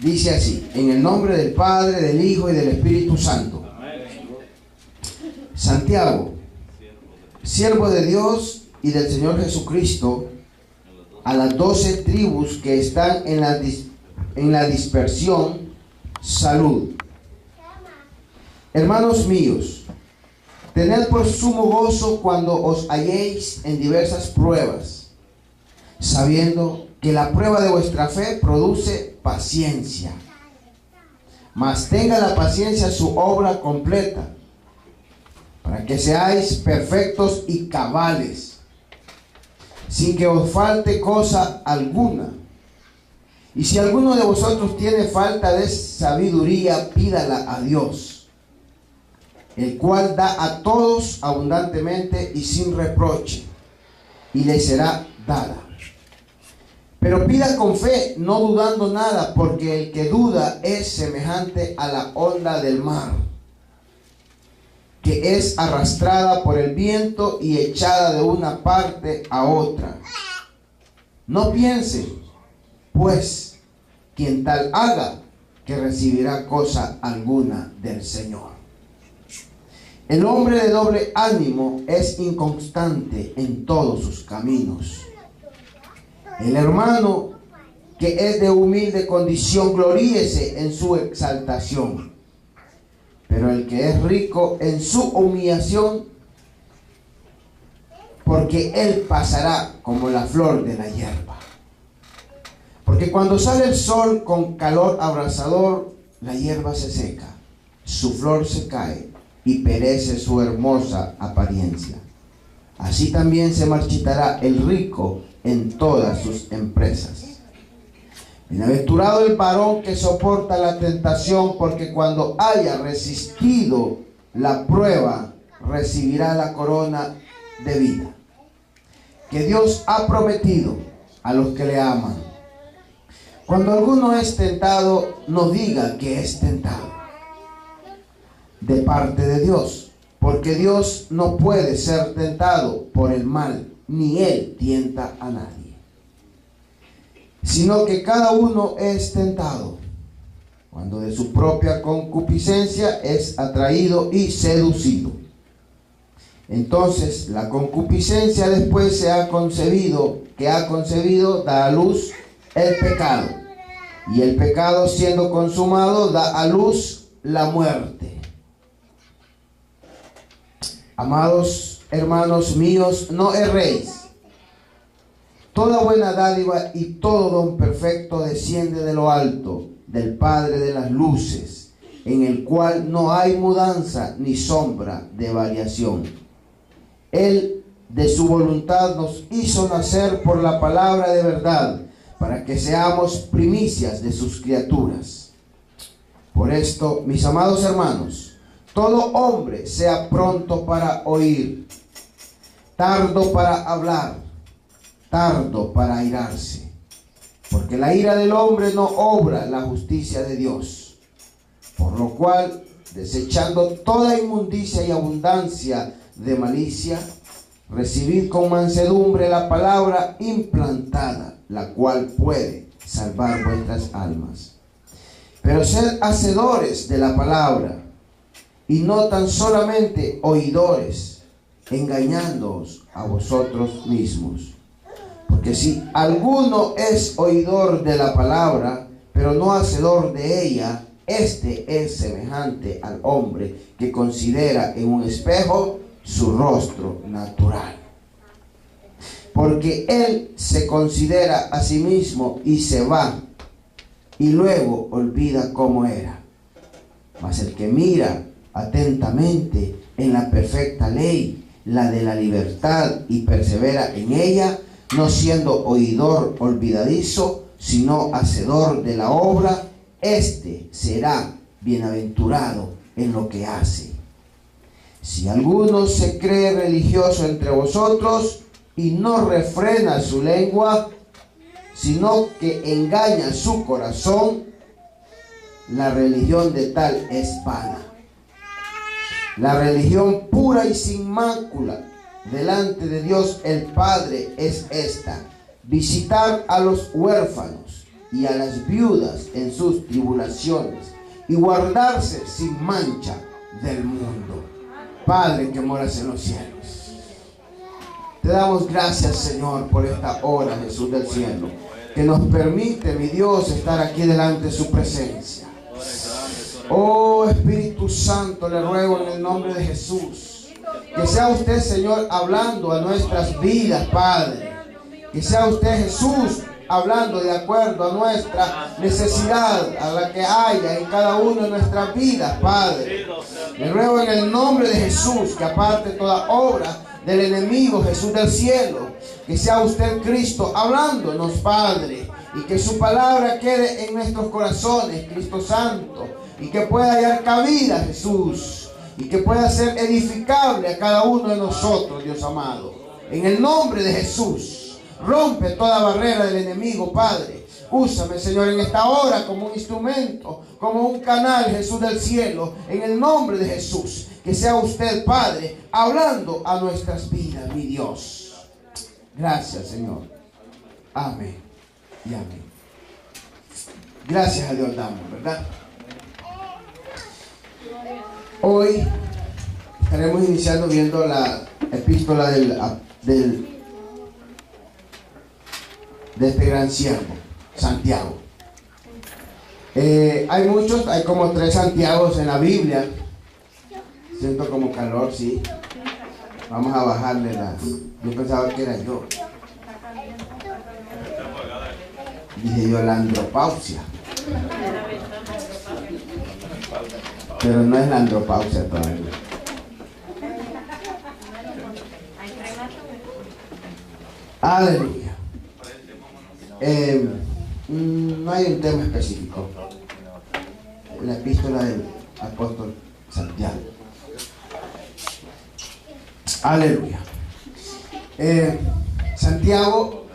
Dice así: en el nombre del Padre, del Hijo y del Espíritu Santo. Santiago, siervo de Dios y del Señor Jesucristo, a las 12 tribus que están en la dispersión, salud. Hermanos míos, tened por sumo gozo cuando os halléis en diversas pruebas, sabiendo que la prueba de vuestra fe produce paciencia. Mas tenga la paciencia su obra completa, para que seáis perfectos y cabales, sin que os falte cosa alguna. Y si alguno de vosotros tiene falta de sabiduría, pídala a Dios, el cual da a todos abundantemente y sin reproche, y le será dada. Pero pida con fe, no dudando nada, porque el que duda es semejante a la onda del mar, que es arrastrada por el viento y echada de una parte a otra. No piense, pues, quien tal haga, que recibirá cosa alguna del Señor. El hombre de doble ánimo es inconstante en todos sus caminos. El hermano que es de humilde condición, gloríese en su exaltación. Pero el que es rico en su humillación, porque él pasará como la flor de la hierba. Porque cuando sale el sol con calor abrasador, la hierba se seca, su flor se cae y perece su hermosa apariencia. Así también se marchitará el rico en todas sus empresas. Bienaventurado el varón que soporta la tentación, porque cuando haya resistido la prueba, recibirá la corona de vida que Dios ha prometido a los que le aman. Cuando alguno es tentado, no diga que es tentado de parte de Dios, porque Dios no puede ser tentado por el mal, ni él tienta a nadie, sino que cada uno es tentado cuando de su propia concupiscencia es atraído y seducido. Entonces la concupiscencia, después que ha concebido, da a luz el pecado, y el pecado, siendo consumado, da a luz la muerte. Amados hermanos míos, no erréis. Toda buena dádiva y todo don perfecto desciende de lo alto, del Padre de las luces, en el cual no hay mudanza ni sombra de variación. Él de su voluntad nos hizo nacer por la palabra de verdad, para que seamos primicias de sus criaturas. Por esto, mis amados hermanos, todo hombre sea pronto para oír, tardo para hablar, tardo para airarse, porque la ira del hombre no obra la justicia de Dios. Por lo cual, desechando toda inmundicia y abundancia de malicia, recibid con mansedumbre la palabra implantada, la cual puede salvar vuestras almas. Pero sed hacedores de la palabra, y no tan solamente oidores, engañándoos a vosotros mismos. Porque si alguno es oidor de la palabra, pero no hacedor de ella, este es semejante al hombre que considera en un espejo su rostro natural. Porque él se considera a sí mismo y se va, y luego olvida cómo era. Mas el que mira atentamente en la perfecta ley, la de la libertad, y persevera en ella, no siendo oidor olvidadizo, sino hacedor de la obra, éste será bienaventurado en lo que hace. Si alguno se cree religioso entre vosotros y no refrena su lengua, sino que engaña su corazón, la religión de tal es vana. La religión pura y sin mácula delante de Dios el Padre es esta: visitar a los huérfanos y a las viudas en sus tribulaciones, y guardarse sin mancha del mundo. Padre que moras en los cielos, te damos gracias, Señor, por esta hora, Jesús del cielo, que nos permite, mi Dios, estar aquí delante de su presencia. Oh Espíritu Santo, le ruego en el nombre de Jesús, que sea usted, Señor, hablando a nuestras vidas, Padre. Que sea usted, Jesús, hablando de acuerdo a nuestra necesidad, a la que haya en cada una de nuestras vidas, Padre. Le ruego en el nombre de Jesús que aparte toda obra del enemigo, Jesús del cielo, que sea usted, Cristo, hablándonos, Padre, y que su palabra quede en nuestros corazones, Cristo Santo, y que pueda hallar cabida, Jesús, y que pueda ser edificable a cada uno de nosotros, Dios amado. En el nombre de Jesús, rompe toda barrera del enemigo, Padre. Úsame, Señor, en esta hora como un instrumento, como un canal, Jesús del cielo, en el nombre de Jesús. Que sea usted, Padre, hablando a nuestras vidas, mi Dios. Gracias, Señor. Amén y amén. Gracias a Dios damos, ¿verdad? Hoy estaremos iniciando viendo la epístola de este gran siervo, Santiago. Hay muchos, hay como 3 Santiagos en la Biblia. Siento como calor, sí. Vamos a bajarle la... Yo pensaba que era yo. Dije yo la andropausia. Pero no es la andropausia todavía. Aleluya. No hay un tema específico. La epístola del apóstol Santiago. Aleluya. Santiago,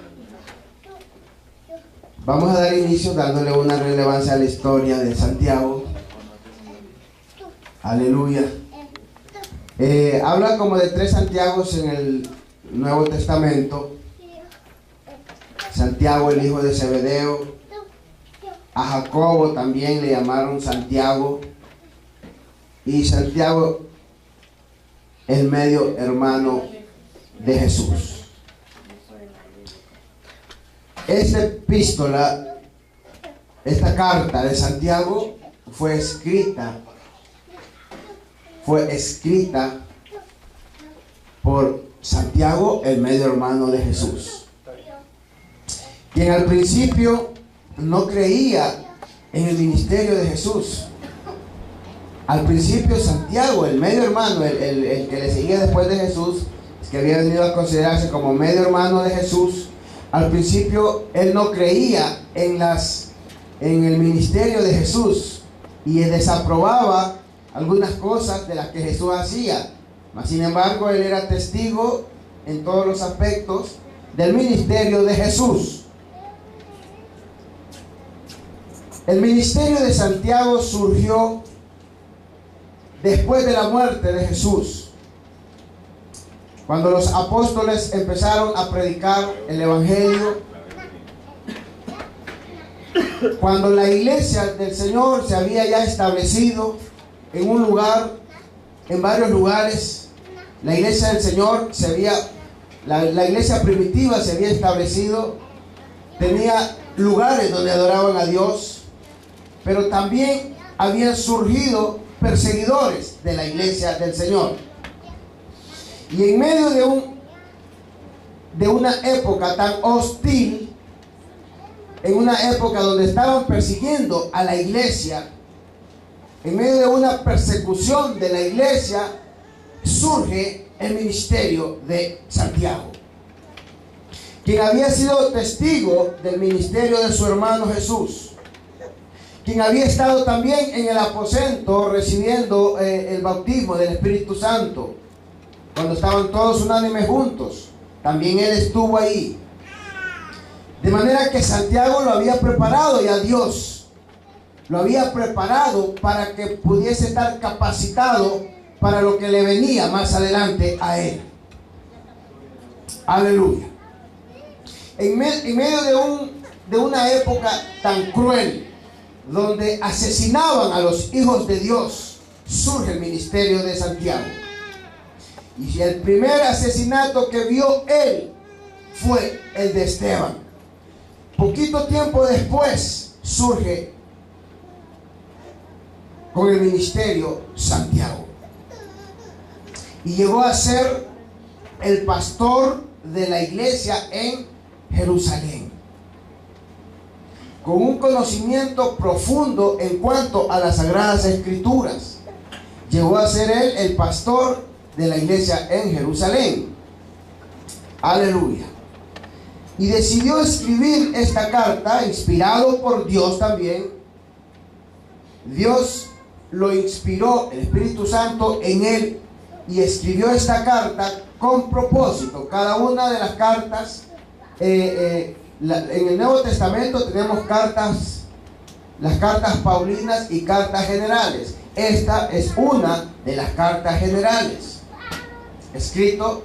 vamos a dar inicio dándole una relevancia a la historia de Santiago. Aleluya. Habla como de 3 Santiagos en el Nuevo Testamento. Santiago, el hijo de Zebedeo. A Jacobo también le llamaron Santiago. Y Santiago, el medio hermano de Jesús. Esta epístola, esta carta de Santiago fue escrita por Santiago, el medio hermano de Jesús, quien al principio no creía en el ministerio de Jesús. Al principio Santiago, el medio hermano, el que le seguía después de Jesús, que había venido a considerarse como medio hermano de Jesús, al principio él no creía en el ministerio de Jesús y desaprobaba algunas cosas de las que Jesús hacía. Mas sin embargo, él era testigo en todos los aspectos del ministerio de Jesús. El ministerio de Santiago surgió después de la muerte de Jesús, cuando los apóstoles empezaron a predicar el evangelio, cuando la iglesia del Señor se había ya establecido en un lugar, en varios lugares. La iglesia del Señor la iglesia primitiva se había establecido, tenía lugares donde adoraban a Dios, pero también habían surgido perseguidores de la iglesia del Señor. Y en medio de una época tan hostil, en una época donde estaban persiguiendo a la iglesia, en medio de una persecución de la iglesia, surge el ministerio de Santiago, quien había sido testigo del ministerio de su hermano Jesús, quien había estado también en el aposento recibiendo el bautismo del Espíritu Santo, cuando estaban todos unánimes juntos. También él estuvo ahí. De manera que Santiago lo había preparado ya Dios. Lo había preparado para que pudiese estar capacitado para lo que le venía más adelante a él. Aleluya. En medio de una época tan cruel, donde asesinaban a los hijos de Dios, surge el ministerio de Santiago. Y el primer asesinato que vio él fue el de Esteban. Poquito tiempo después surge con el ministerio Santiago. Y llegó a ser el pastor de la iglesia en Jerusalén, con un conocimiento profundo en cuanto a las Sagradas Escrituras. Llegó a ser él el pastor de la iglesia en Jerusalén. Aleluya. Y decidió escribir esta carta, inspirado por Dios también. Dios lo inspiró, el Espíritu Santo, en él, y escribió esta carta con propósito. Cada una de las cartas, en el Nuevo Testamento tenemos cartas, las cartas paulinas y cartas generales. Esta es una de las cartas generales, escrito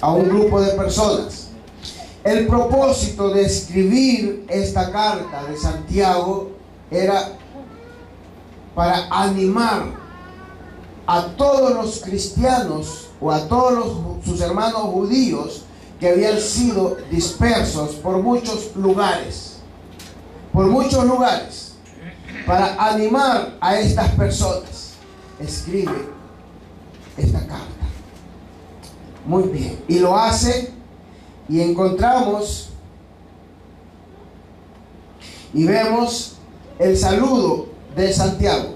a un grupo de personas. El propósito de escribir esta carta de Santiago era para animar a todos los cristianos o a todos sus hermanos judíos que habían sido dispersos por muchos lugares, para animar a estas personas. Escribe esta carta. Muy bien. Y lo hace, y encontramos y vemos el saludo de Santiago.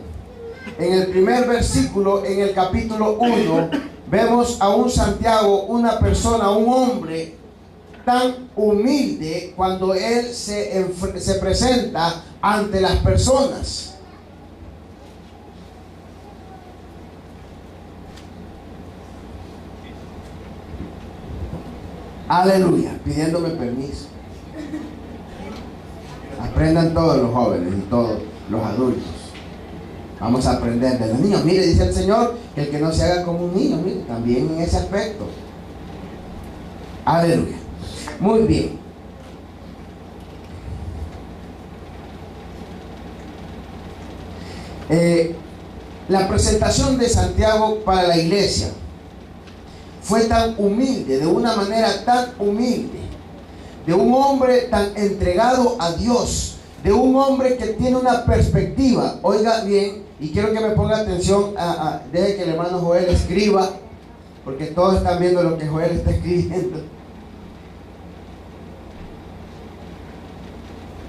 En el primer versículo, en el capítulo 1, vemos a un Santiago, una persona, un hombre tan humilde cuando él se presenta ante las personas. Aleluya, pidiéndome permiso. Aprendan todos los jóvenes y todos los adultos. Vamos a aprender de los niños. Mire, dice el Señor que el que no se haga como un niño, mire, también en ese aspecto. Aleluya. Muy bien. La presentación de Santiago para la iglesia fue tan humilde, de una manera tan humilde, de un hombre tan entregado a Dios, de un hombre que tiene una perspectiva. Oiga bien, y quiero que me ponga atención, deje que el hermano Joel escriba, porque todos están viendo lo que Joel está escribiendo.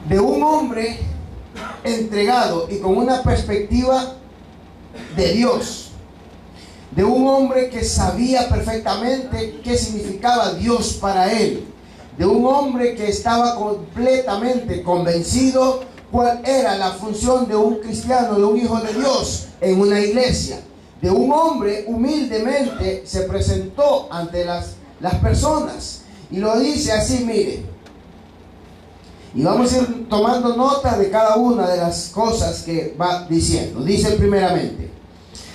De un hombre entregado y con una perspectiva de Dios. De un hombre que sabía perfectamente qué significaba Dios para él. De un hombre que estaba completamente convencido cuál era la función de un cristiano, de un hijo de Dios en una iglesia. De un hombre humildemente se presentó ante las personas. Y lo dice así, mire. Y vamos a ir tomando nota de cada una de las cosas que va diciendo. Dice primeramente: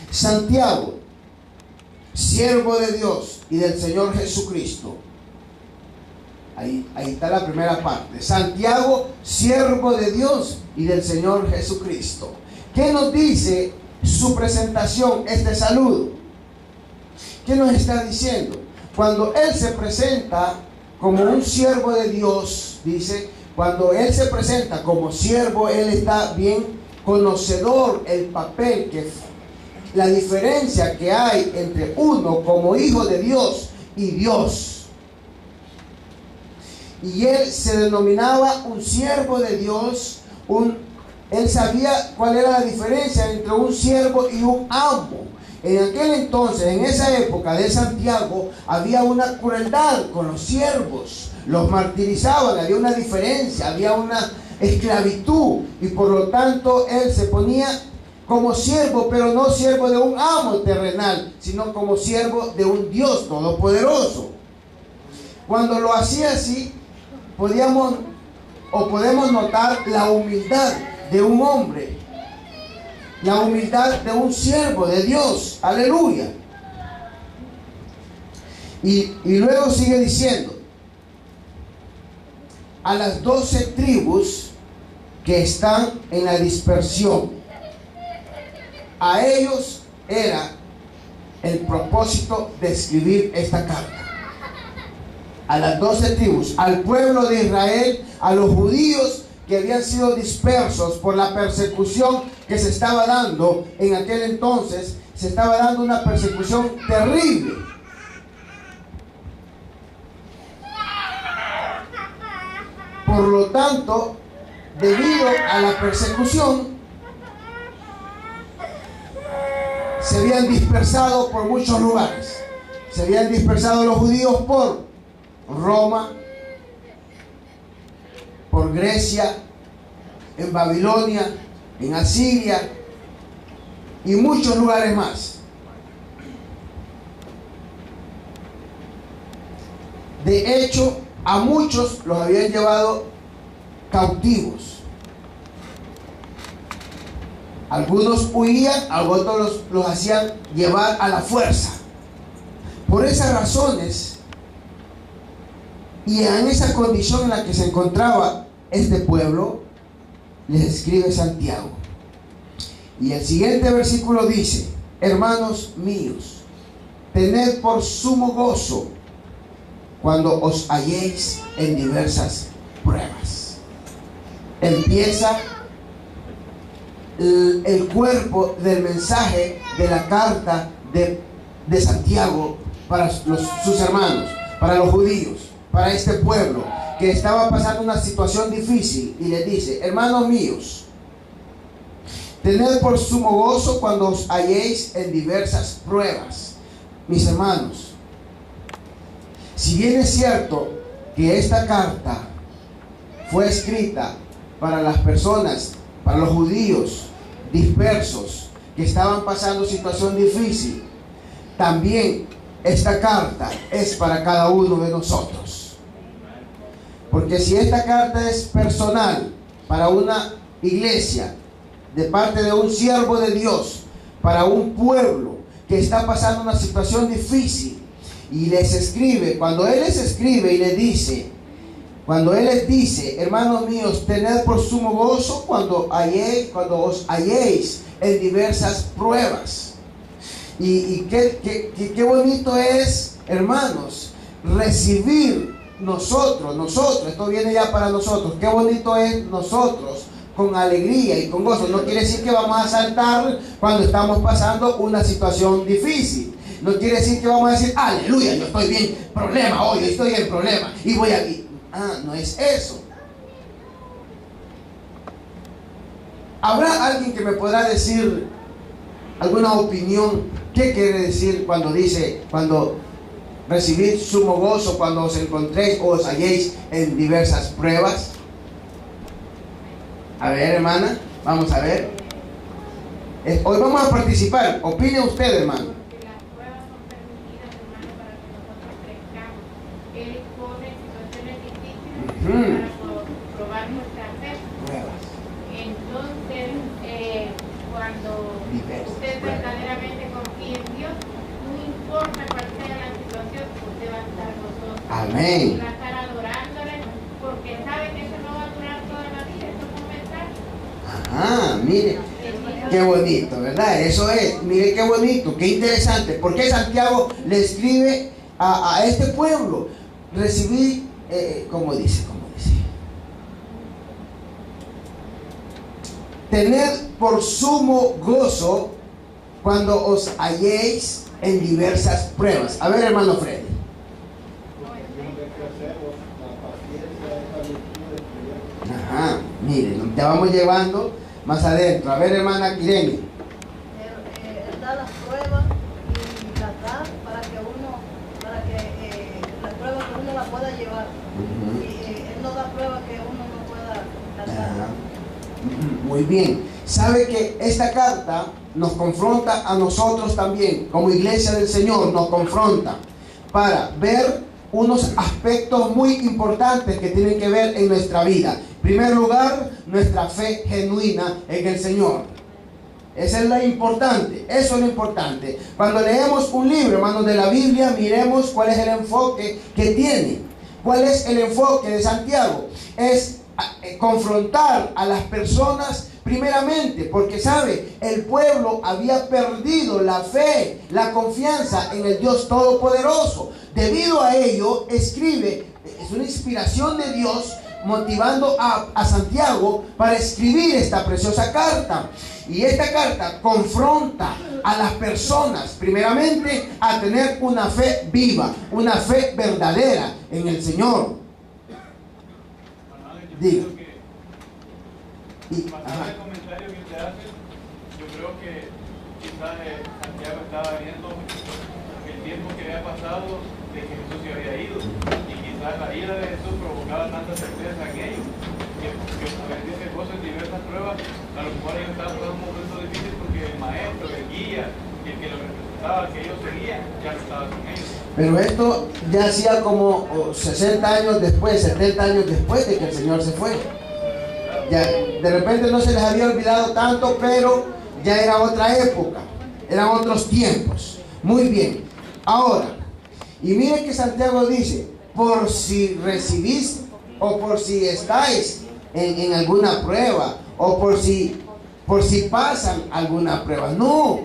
Santiago, siervo de Dios y del Señor Jesucristo. Ahí está la primera parte. Santiago, siervo de Dios y del Señor Jesucristo. ¿Qué nos dice su presentación, este saludo? ¿Qué nos está diciendo? Cuando él se presenta como un siervo de Dios, dice, cuando él se presenta como siervo, él está bien conocedor el papel la diferencia que hay entre uno como hijo de Dios y Dios. Y él se denominaba un siervo de Dios. Él sabía cuál era la diferencia entre un siervo y un amo. En aquel entonces, en esa época de Santiago, había una crueldad con los siervos. Los martirizaban, había una diferencia, había una esclavitud. Y por lo tanto, él se ponía como siervo, pero no siervo de un amo terrenal, sino como siervo de un Dios todopoderoso. Cuando lo hacía así, podemos notar la humildad de un hombre, la humildad de un siervo de Dios. Aleluya. Y luego sigue diciendo: a las 12 tribus que están en la dispersión. A ellos era el propósito de escribir esta carta. A las 12 tribus, al pueblo de Israel, a los judíos que habían sido dispersos por la persecución que se estaba dando en aquel entonces. Se estaba dando una persecución terrible. Por lo tanto, debido a la persecución, se habían dispersado por muchos lugares. Se habían dispersado los judíos por Roma, por Grecia, en Babilonia, en Asiria y muchos lugares más. De hecho, a muchos los habían llevado cautivos. Algunos huían, algunos los hacían llevar a la fuerza. Por esas razones y en esa condición en la que se encontraba este pueblo, les escribe Santiago. Y el siguiente versículo dice: hermanos míos, tened por sumo gozo cuando os halléis en diversas pruebas. Empieza el cuerpo del mensaje de la carta de Santiago para sus hermanos, para los judíos, para este pueblo que estaba pasando una situación difícil, y les dice: hermanos míos, tened por sumo gozo cuando os halléis en diversas pruebas. Mis hermanos, si bien es cierto que esta carta fue escrita para las personas, para los judíos dispersos que estaban pasando situación difícil, también esta carta es para cada uno de nosotros. Porque si esta carta es personal para una iglesia, de parte de un siervo de Dios, para un pueblo que está pasando una situación difícil, y les escribe, cuando Él les escribe y les dice, cuando Él les dice: hermanos míos, tened por sumo gozo cuando os halléis en diversas pruebas. Y qué bonito es, hermanos, recibir nosotros, esto viene ya para nosotros. Qué bonito es nosotros con alegría y con gozo. No quiere decir que vamos a saltar cuando estamos pasando una situación difícil. No quiere decir que vamos a decir: aleluya, yo estoy bien problema hoy, estoy en problema y voy aquí. No es eso. ¿Habrá alguien que me podrá decir alguna opinión? ¿Qué quiere decir cuando dice, cuando recibid sumo gozo cuando os encontréis o os halléis en diversas pruebas? A ver, hermana, vamos a ver. Hoy vamos a participar. Opine usted, hermano. Las pruebas son permitidas, hermano, para que nosotros crezcamos. Él pone situaciones difíciles para probar nuestra fe. Pruebas. Entonces, cuando usted verdaderamente confía en Dios, no importa cuál sea la situación, usted va a estar con nosotros. Amén. Y va a estar adorándole, porque sabe que eso no va a durar toda la vida, eso es un mensaje. Mire, qué bonito, ¿verdad? Eso es, mire qué bonito, qué interesante. ¿Por qué Santiago le escribe a este pueblo? Recibí, ¿cómo dice? Tened por sumo gozo cuando os halléis en diversas pruebas. A ver, hermano Freddy. Miren, te vamos llevando más adentro. A ver, hermana Irene. Él da las pruebas y las da para que la prueba que uno la pueda llevar. Y él no da pruebas que uno no pueda pasar. Muy bien. Sabe que esta carta nos confronta a nosotros también, como iglesia del Señor, nos confronta para ver unos aspectos muy importantes que tienen que ver en nuestra vida. En primer lugar, nuestra fe genuina en el Señor. Eso es lo importante, eso es lo importante. Cuando leemos un libro, hermanos, de la Biblia, miremos cuál es el enfoque que tiene. ¿Cuál es el enfoque de Santiago? es confrontar a las personas primeramente, porque sabe, el pueblo había perdido la fe, la confianza en el Dios Todopoderoso. Debido a ello, escribe, es una inspiración de Dios motivando a Santiago para escribir esta preciosa carta. Y esta carta confronta a las personas primeramente a tener una fe viva, una fe verdadera en el Señor. Diga. Pasando el comentario que usted hace, yo creo que quizás Santiago estaba viendo el tiempo que había pasado de que Jesús se había ido, y quizás la ira de Jesús provocaba tanta certeza en ellos que dice cosas, diversas pruebas, a lo mejor ellos estaban en un momento difícil porque el maestro, el guía, el que los representaba, el que ellos seguían, ya no estaba con ellos. Pero esto ya hacía como 60 años después, 70 años después de que el Señor se fue. Ya, de repente no se les había olvidado tanto, pero ya era otra época, eran otros tiempos. Muy bien. Ahora, y miren que Santiago dice, por si recibís o por si estáis en alguna prueba, o por si pasan alguna prueba. No,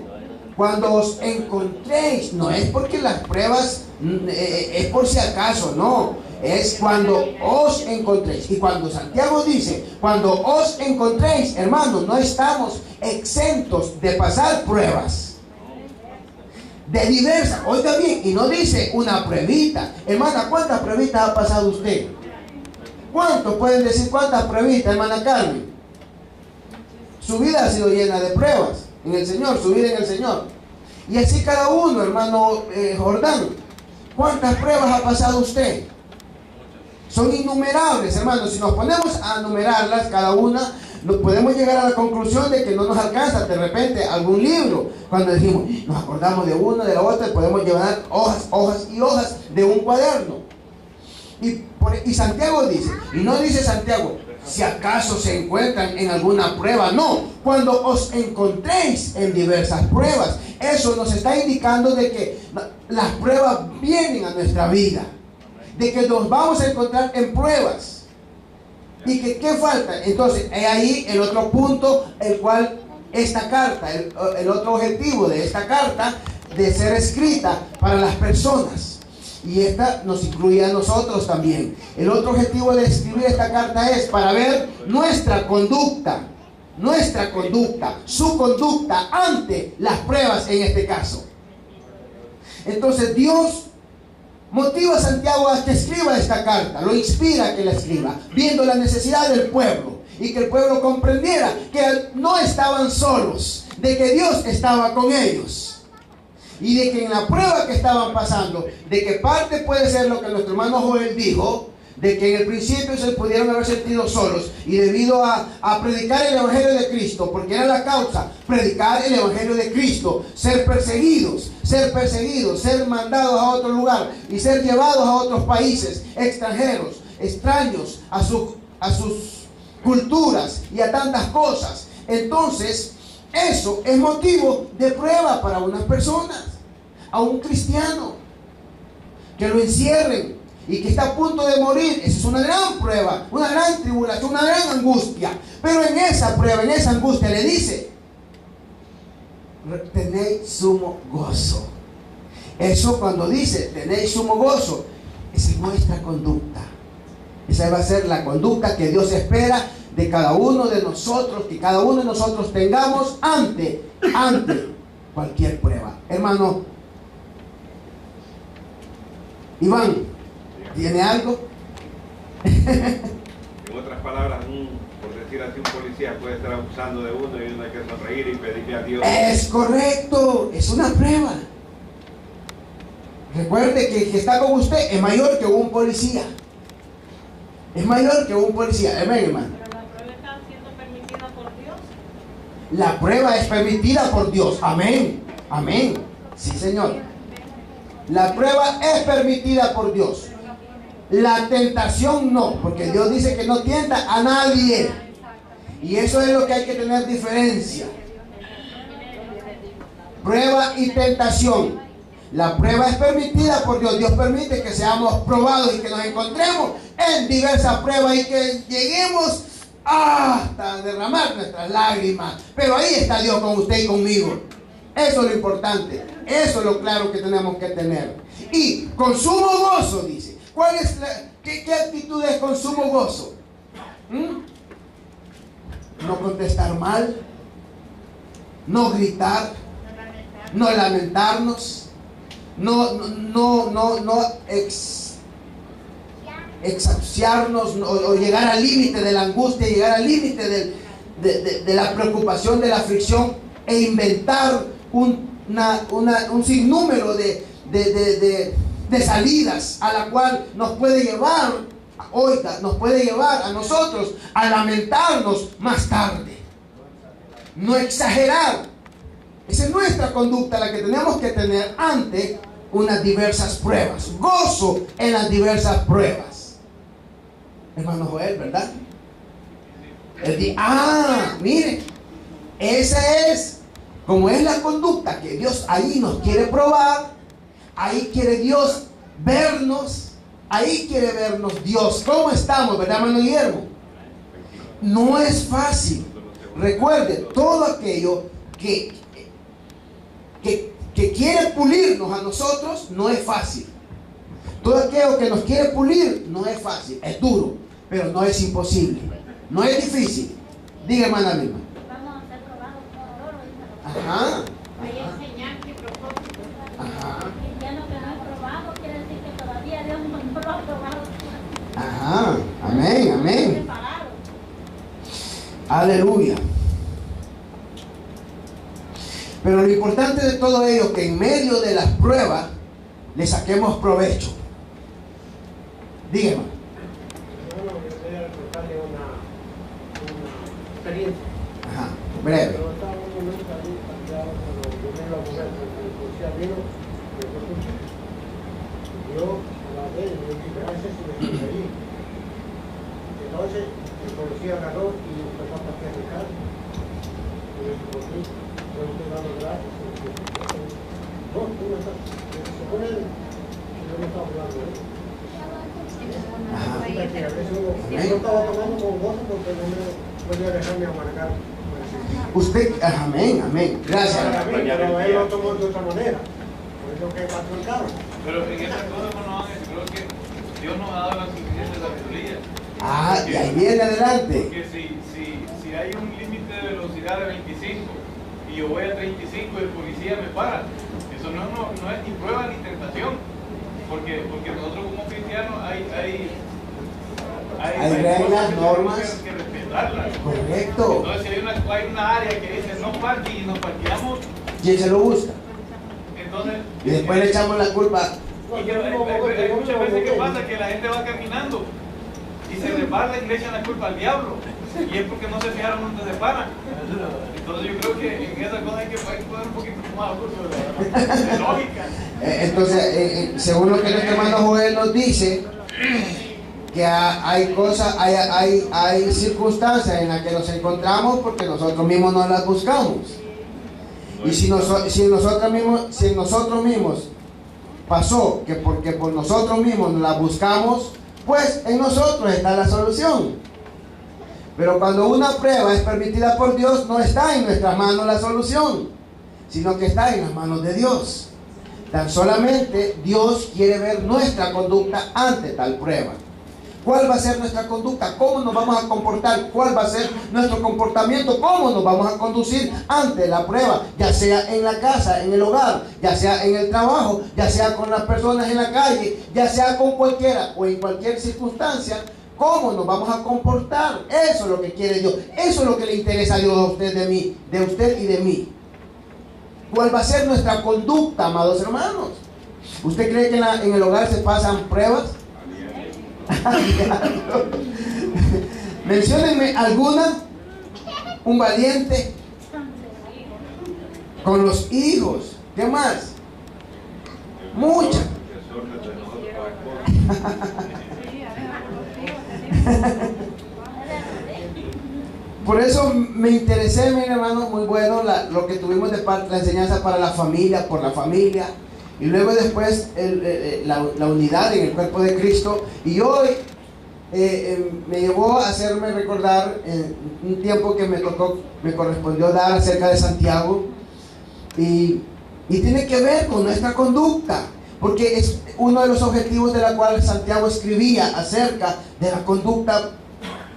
cuando os encontréis, no es porque las pruebas es por si acaso, no. Es cuando os encontréis. Y cuando Santiago dice, cuando os encontréis, hermanos, no estamos exentos de pasar pruebas. De diversas, oiga bien, y no dice una pruebita. Hermana, ¿cuántas pruebitas ha pasado usted? ¿Cuántos pueden decir cuántas pruebitas, hermana Carmen? Su vida ha sido llena de pruebas en el Señor, su vida en el Señor. Y así cada uno, hermano Jordán. ¿Cuántas pruebas ha pasado usted? Son innumerables, hermanos. Si nos ponemos a numerarlas, cada una, nos podemos llegar a la conclusión de que no nos alcanza de repente algún libro. Cuando decimos, nos acordamos de una, de la otra, podemos llevar hojas y hojas de un cuaderno. Y Santiago dice, y no dice Santiago, si acaso se encuentran en alguna prueba. No, cuando os encontréis en diversas pruebas. Eso nos está indicando de que las pruebas vienen a nuestra vida, de que nos vamos a encontrar en pruebas. ¿Y que qué falta? Entonces, ahí el otro punto, el cual esta carta, el otro objetivo de esta carta, de ser escrita para las personas. Y esta nos incluye a nosotros también. El otro objetivo de escribir esta carta es para ver nuestra conducta, su conducta ante las pruebas en este caso. Entonces Dios motiva a Santiago a que escriba esta carta, lo inspira a que la escriba, viendo la necesidad del pueblo y que el pueblo comprendiera que no estaban solos, de que Dios estaba con ellos. Y de que en la prueba que estaban pasando, de que parte puede ser lo que nuestro hermano Joel dijo, de que en el principio se pudieron haber sentido solos, y debido a predicar el Evangelio de Cristo, porque era la causa, predicar el Evangelio de Cristo, ser perseguidos, ser mandados a otro lugar, y ser llevados a otros países extranjeros, extraños a sus culturas y a tantas cosas. Entonces, eso es motivo de prueba para unas personas. A un cristiano que lo encierren y que está a punto de morir, esa es una gran prueba, una gran tribulación, una gran angustia. Pero en esa prueba, en esa angustia le dice, tenéis sumo gozo. Eso cuando dice tenéis sumo gozo, esa es nuestra conducta. Esa va a ser la conducta que Dios espera de cada uno de nosotros, que cada uno de nosotros tengamos ante cualquier prueba. Hermano Iván, ¿tiene algo? En otras palabras, por decir así, un policía puede estar abusando de uno y uno hay que sonreír y pedirle a Dios. Es correcto, es una prueba. Recuerde que el que está con usted es mayor que un policía. Es mayor que un policía. Amén, hermano. Pero la prueba está siendo permitida por Dios. La prueba es permitida por Dios. Amén. Amén. Sí, Señor. La prueba es permitida por Dios. La tentación no, porque Dios dice que no tienta a nadie. Y eso es lo que hay que tener diferencia. Prueba y tentación. La prueba es permitida por Dios. Dios permite que seamos probados y que nos encontremos en diversas pruebas y que lleguemos hasta derramar nuestras lágrimas. Pero ahí está Dios con usted y conmigo. Eso es lo importante. Eso es lo claro que tenemos que tener. Y con sumo gozo, dice. ¿Cuál es qué actitud es con sumo gozo? No contestar mal, no gritar, no lamentarnos, no exaciarnos o llegar al límite de la angustia, llegar al límite de la preocupación, de la aflicción, e inventar un sinnúmero de salidas a la cual nos puede llevar, oiga, nos puede llevar a nosotros a lamentarnos más tarde. No exagerar. Esa es nuestra conducta, la que tenemos que tener ante unas diversas pruebas. Gozo en las diversas pruebas. Hermano Joel, ¿verdad? Él dice, mire, esa es, como es la conducta que Dios ahí nos quiere probar, ahí quiere Dios vernos, ahí quiere vernos Dios. ¿Cómo estamos, verdad, hermano Guillermo? No es fácil. Recuerde, todo aquello que quiere pulirnos a nosotros no es fácil. Todo aquello que nos quiere pulir no es fácil, es duro, pero no es imposible, no es difícil. Diga, hermana misma. Vamos a ser probados por oro, dice. Ajá. Hay enseñanza y propósito. Ajá. Cristiano que no es probado quiere decir que todavía Dios no lo ha probado. Ajá. Amén, amén. Preparado. Aleluya. Pero lo importante de todo ello es que en medio de las pruebas le saquemos provecho. Dígame. Bueno, yo quería contarle una experiencia. Ajá, breve. Yo estaba en un momento ahí, cambiado, cuando yo me iba a mover, porque el policía vino, me dio un chico. Yo agarré y le dije, gracias, y me fui ahí. Entonces, el policía agarró y empezó a patear mi carro. Y yo dije, ¿por qué? Yo le estoy dando gracias. Y dije, no, tú no estás. Se pone él, yo no estaba hablando de él. Que a veces uno estaba tomando con gozo porque no me podía dejarme amargar. Usted, amén, amén. Gracias. Pero él lo tomó de otra manera. Por eso que pasó el carro. Pero en esas cosas, hermano Ángel, creo que Dios nos ha dado la suficiente sabiduría. Y ahí viene adelante. Porque si hay un límite de velocidad de 25 y yo voy a 35 y el policía me para, eso no es ni prueba ni tentación. Porque nosotros como cristianos hay reglas, normas. Que respetarlas. Correcto. Entonces, si hay una área que dice no parque y nos parqueamos, ¿Quién se lo busca? entonces. Y después le echamos la culpa. Y que hay muchas veces que pasa que la gente va caminando y se resbala y le echan la culpa al diablo. Y es porque no se fijaron donde se paran. Entonces yo creo que en esas cosas hay que poner un poquito más de lógica. Entonces, según lo que nuestro hermano Joel nos dice, que hay cosas, hay circunstancias en las que nos encontramos porque nosotros mismos no las buscamos. Y si nosotros mismos pasó que porque por nosotros mismos las buscamos, pues en nosotros está la solución. Pero cuando una prueba es permitida por Dios, no está en nuestras manos la solución, sino que está en las manos de Dios. Tan solamente Dios quiere ver nuestra conducta ante tal prueba. ¿Cuál va a ser nuestra conducta? ¿Cómo nos vamos a comportar? ¿Cuál va a ser nuestro comportamiento? ¿Cómo nos vamos a conducir ante la prueba? Ya sea en la casa, en el hogar, ya sea en el trabajo, ya sea con las personas en la calle, ya sea con cualquiera o en cualquier circunstancia. ¿Cómo nos vamos a comportar? Eso es lo que quiere Dios. Eso es lo que le interesa a Dios a usted, de usted y de mí. ¿Cuál va a ser nuestra conducta, amados hermanos? ¿Usted cree que en el hogar se pasan pruebas? Menciónenme alguna. Un valiente. Con los hijos. ¿Qué más? Muchas. Por eso me interesé, mi hermano, muy bueno lo que tuvimos de parte, la enseñanza para la familia, por la familia, y luego después la unidad en el cuerpo de Cristo. Y hoy me llevó a hacerme recordar un tiempo que me correspondió dar acerca de Santiago, y tiene que ver con nuestra conducta, porque es uno de los objetivos de la cual Santiago escribía acerca de la conducta,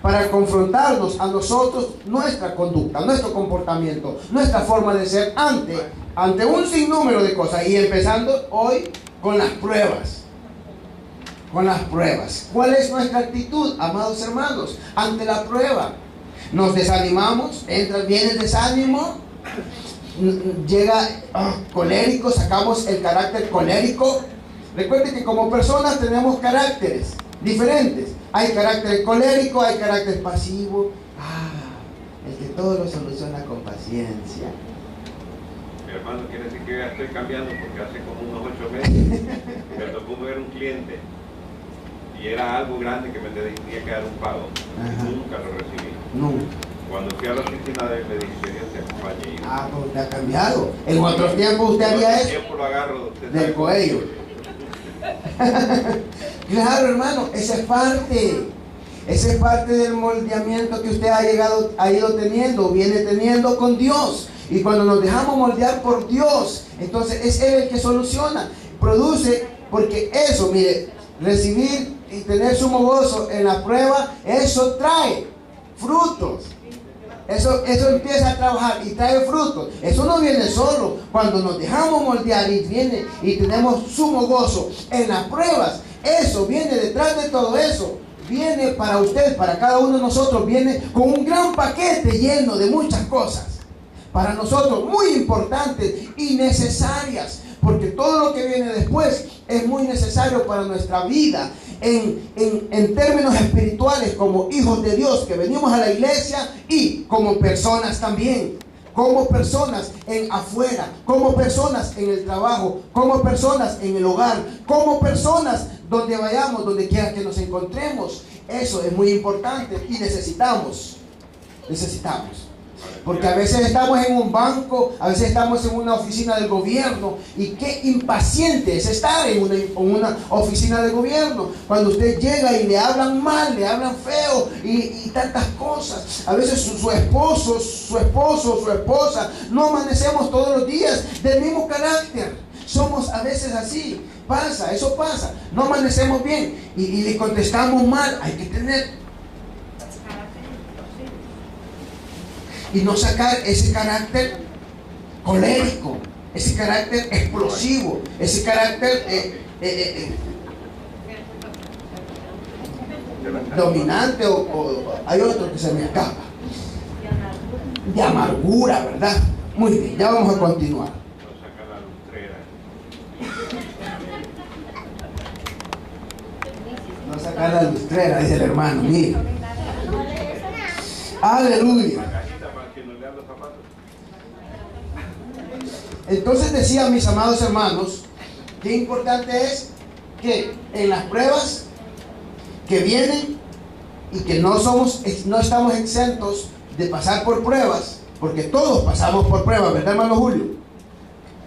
para confrontarnos a nosotros, nuestra conducta, nuestro comportamiento, nuestra forma de ser ante un sinnúmero de cosas, y empezando hoy con las pruebas. Con las pruebas. ¿Cuál es nuestra actitud, amados hermanos, ante la prueba? ¿Nos desanimamos? Viene el desánimo, llega colérico, sacamos el carácter colérico. Recuerden que como personas tenemos caracteres diferentes. Hay carácter colérico, hay carácter pasivo. El que todo lo soluciona con paciencia. Mi hermano, quiere decir que yo ya estoy cambiando, porque hace como unos 8 meses me tocó ver un cliente y era algo grande que me tenía que dar un pago. Nunca lo recibí. Nunca. Cuando fui a la oficina de él, me dije que Dios te acompañe. Pues usted ha cambiado. En otros tiempos usted había hecho lo agarro del cuello. Claro, hermano, esa es parte del moldeamiento que usted ha ido teniendo, viene teniendo con Dios. Y cuando nos dejamos moldear por Dios, entonces es Él el que soluciona, produce, porque eso, mire, recibir y tener sumo gozo en la prueba, eso trae frutos. Eso empieza a trabajar y trae frutos. Eso no viene solo. Cuando nos dejamos moldear y tenemos sumo gozo en las pruebas, eso viene detrás de todo eso. Viene para usted, para cada uno de nosotros, viene con un gran paquete lleno de muchas cosas. Para nosotros muy importantes y necesarias, porque todo lo que viene después es muy necesario para nuestra vida en términos espirituales, como hijos de Dios que venimos a la iglesia, y como personas también, como personas afuera, como personas en el trabajo, como personas en el hogar, como personas donde vayamos, donde quiera que nos encontremos. Eso es muy importante y necesitamos. Porque a veces estamos en un banco, a veces estamos en una oficina del gobierno, y qué impaciente es estar en una oficina del gobierno, cuando usted llega y le hablan mal, le hablan feo y tantas cosas. A veces su esposo, su esposa, no amanecemos todos los días del mismo carácter. Somos a veces así, eso pasa, no amanecemos bien y le contestamos mal. Hay que tener y no sacar ese carácter colérico, ese carácter explosivo, ese carácter dominante, o hay otro que se me escapa, de amargura, ¿verdad? Muy bien, ya vamos a continuar. No sacar la lustrera, dice el hermano, mira. Aleluya. Entonces decía, mis amados hermanos, qué importante es que en las pruebas que vienen, y que no estamos exentos de pasar por pruebas, porque todos pasamos por pruebas, ¿verdad, hermano Julio?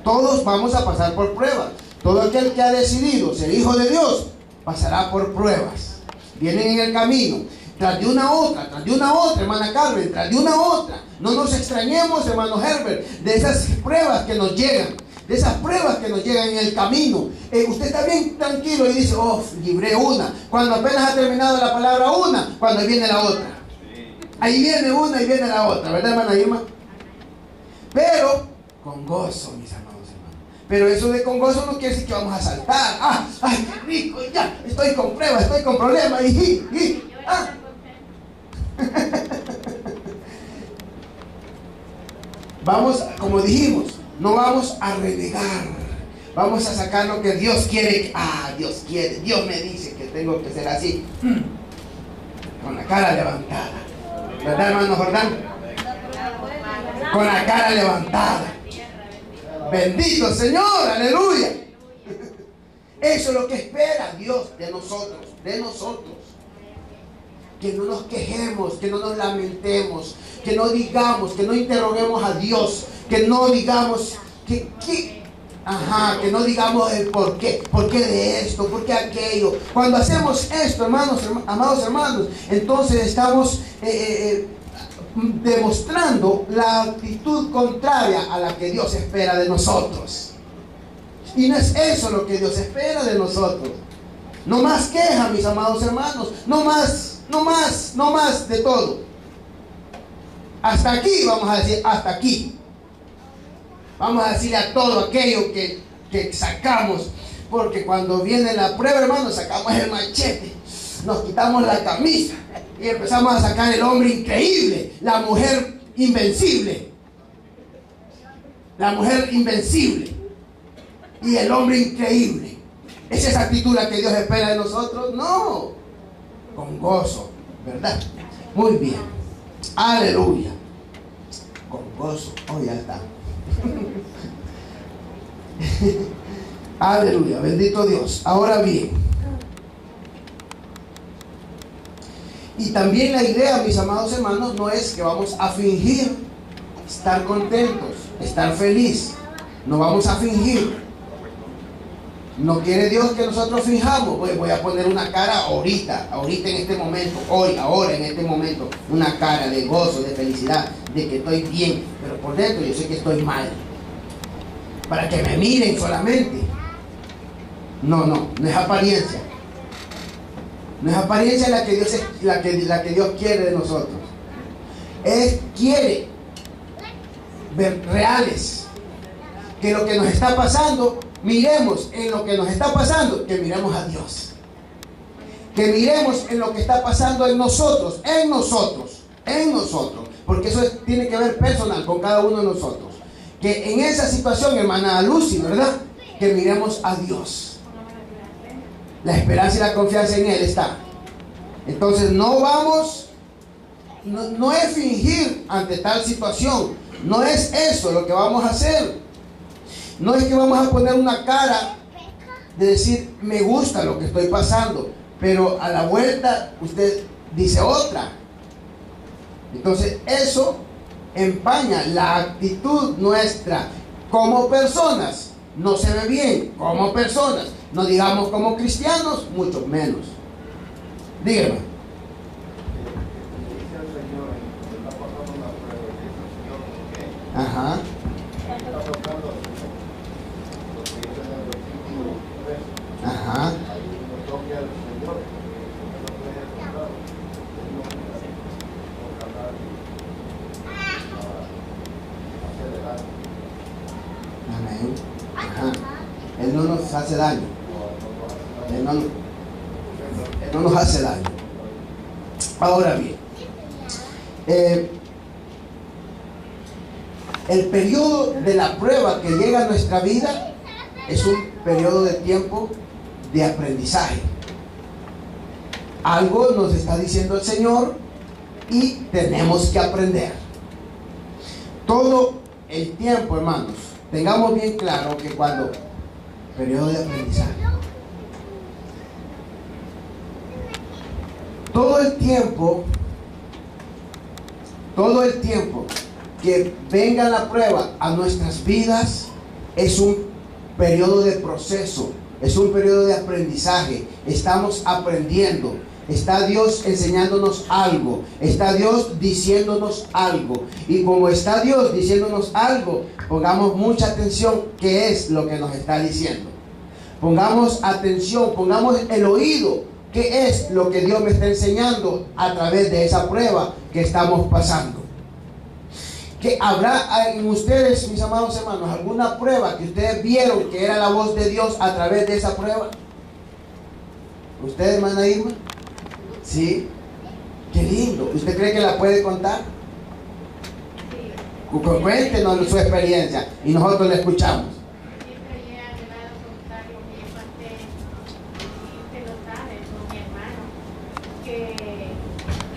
Todos vamos a pasar por pruebas. Todo aquel que ha decidido ser hijo de Dios pasará por pruebas. Vienen en el camino, tras de una otra, hermana Carmen, tras de una otra. No nos extrañemos, hermano Herbert, de esas pruebas que nos llegan, en el camino. Usted está bien tranquilo y dice, libré una. Cuando apenas ha terminado la palabra una, cuando viene la otra. Ahí viene una y viene la otra, ¿verdad, hermana Irma? Pero con gozo, mis amados hermanos. Pero eso de con gozo no quiere decir que vamos a saltar. ¡Ay, qué rico! Ya, estoy con pruebas, estoy con problemas. Vamos, como dijimos, no vamos a renegar. Vamos a sacar lo que Dios quiere. Dios quiere, Dios me dice que tengo que ser así. Con la cara levantada. ¿Verdad, hermano Jordán? Con la cara levantada. Bendito Señor, aleluya. Eso es lo que espera Dios de nosotros. Que no nos quejemos, que no nos lamentemos, que no digamos, que no interroguemos a Dios, que no digamos Ajá, que no digamos el por qué de esto, por qué aquello. Cuando hacemos esto, hermanos, amados hermanos, entonces estamos demostrando la actitud contraria a la que Dios espera de nosotros. Y no es eso lo que Dios espera de nosotros. No más queja, mis amados hermanos, no más de todo. Hasta aquí, vamos a decir, hasta aquí. Vamos a decirle a todo aquello que sacamos, porque cuando viene la prueba, hermanos, sacamos el machete, nos quitamos la camisa y empezamos a sacar el hombre increíble, la mujer invencible, y el hombre increíble. ¿Es esa actitud la que Dios espera de nosotros? No, con gozo, ¿verdad? Muy bien, aleluya, con gozo. Oh, ya está. Aleluya, bendito Dios. Ahora bien, y también la idea, mis amados hermanos, no es que vamos a fingir estar contentos, estar feliz. No vamos a fingir. No quiere Dios que nosotros fijamos. Voy a poner una cara ahorita en este momento, ahora en este momento, una cara de gozo, de felicidad, de que estoy bien, pero por dentro yo sé que estoy mal, para que me miren solamente. No es apariencia. No es apariencia la que Dios quiere de nosotros. Él quiere ver reales, que lo que nos está pasando, miremos en lo que nos está pasando, que miremos a Dios, que miremos en lo que está pasando en nosotros, porque eso tiene que ver personal con cada uno de nosotros. Que en esa situación, hermana Lucy, ¿verdad? Que miremos a Dios. La esperanza y la confianza en Él está. Entonces no es fingir ante tal situación. No es eso lo que vamos a hacer. No es que vamos a poner una cara de decir, me gusta lo que estoy pasando, pero a la vuelta usted dice otra. Entonces eso empaña la actitud nuestra como personas. No se ve bien como personas, no digamos como cristianos, mucho menos. Dígame. Ajá. Ajá. Amén. Ajá. Él no nos hace daño. Él no nos hace daño. Ahora bien, el periodo de la prueba que llega a nuestra vida es un periodo de tiempo de aprendizaje. Algo nos está diciendo el Señor y tenemos que aprender. Todo el tiempo, hermanos, tengamos bien claro que cuando periodo de aprendizaje, todo el tiempo que venga la prueba a nuestras vidas es un periodo de proceso, es un periodo de aprendizaje. Estamos aprendiendo. Está Dios enseñándonos algo, está Dios diciéndonos algo, y como está Dios diciéndonos algo, pongamos mucha atención qué es lo que nos está diciendo. Pongamos atención, pongamos el oído, qué es lo que Dios me está enseñando a través de esa prueba que estamos pasando. Que habrá en ustedes, mis amados hermanos, alguna prueba que ustedes vieron que era la voz de Dios a través de esa prueba. ¿Ustedes, hermana Irma? Sí, qué lindo. ¿Usted cree que la puede contar? Sí. Cuéntenos su experiencia y nosotros la escuchamos. Siempre he llegado a contar lo que yo pasé, y usted lo sabe, con mi hermano, que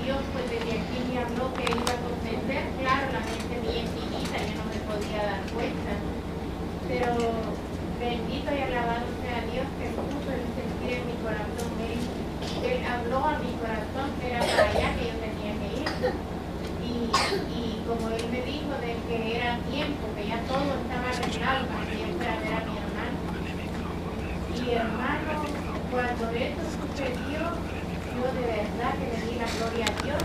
Dios pues desde aquí me habló que iba a acontecer. Claro, la mente bien finita, yo no me podía dar cuenta, pero bendito y alabado sea Dios que puso el sentir en mi corazón. Él habló a mi corazón que era para allá que yo tenía que ir, y como él me dijo de que era tiempo, que ya todo estaba arreglado para que yo fuera a ver a mi hermano. Y hermano, cuando esto sucedió, yo de verdad que le di la gloria a Dios,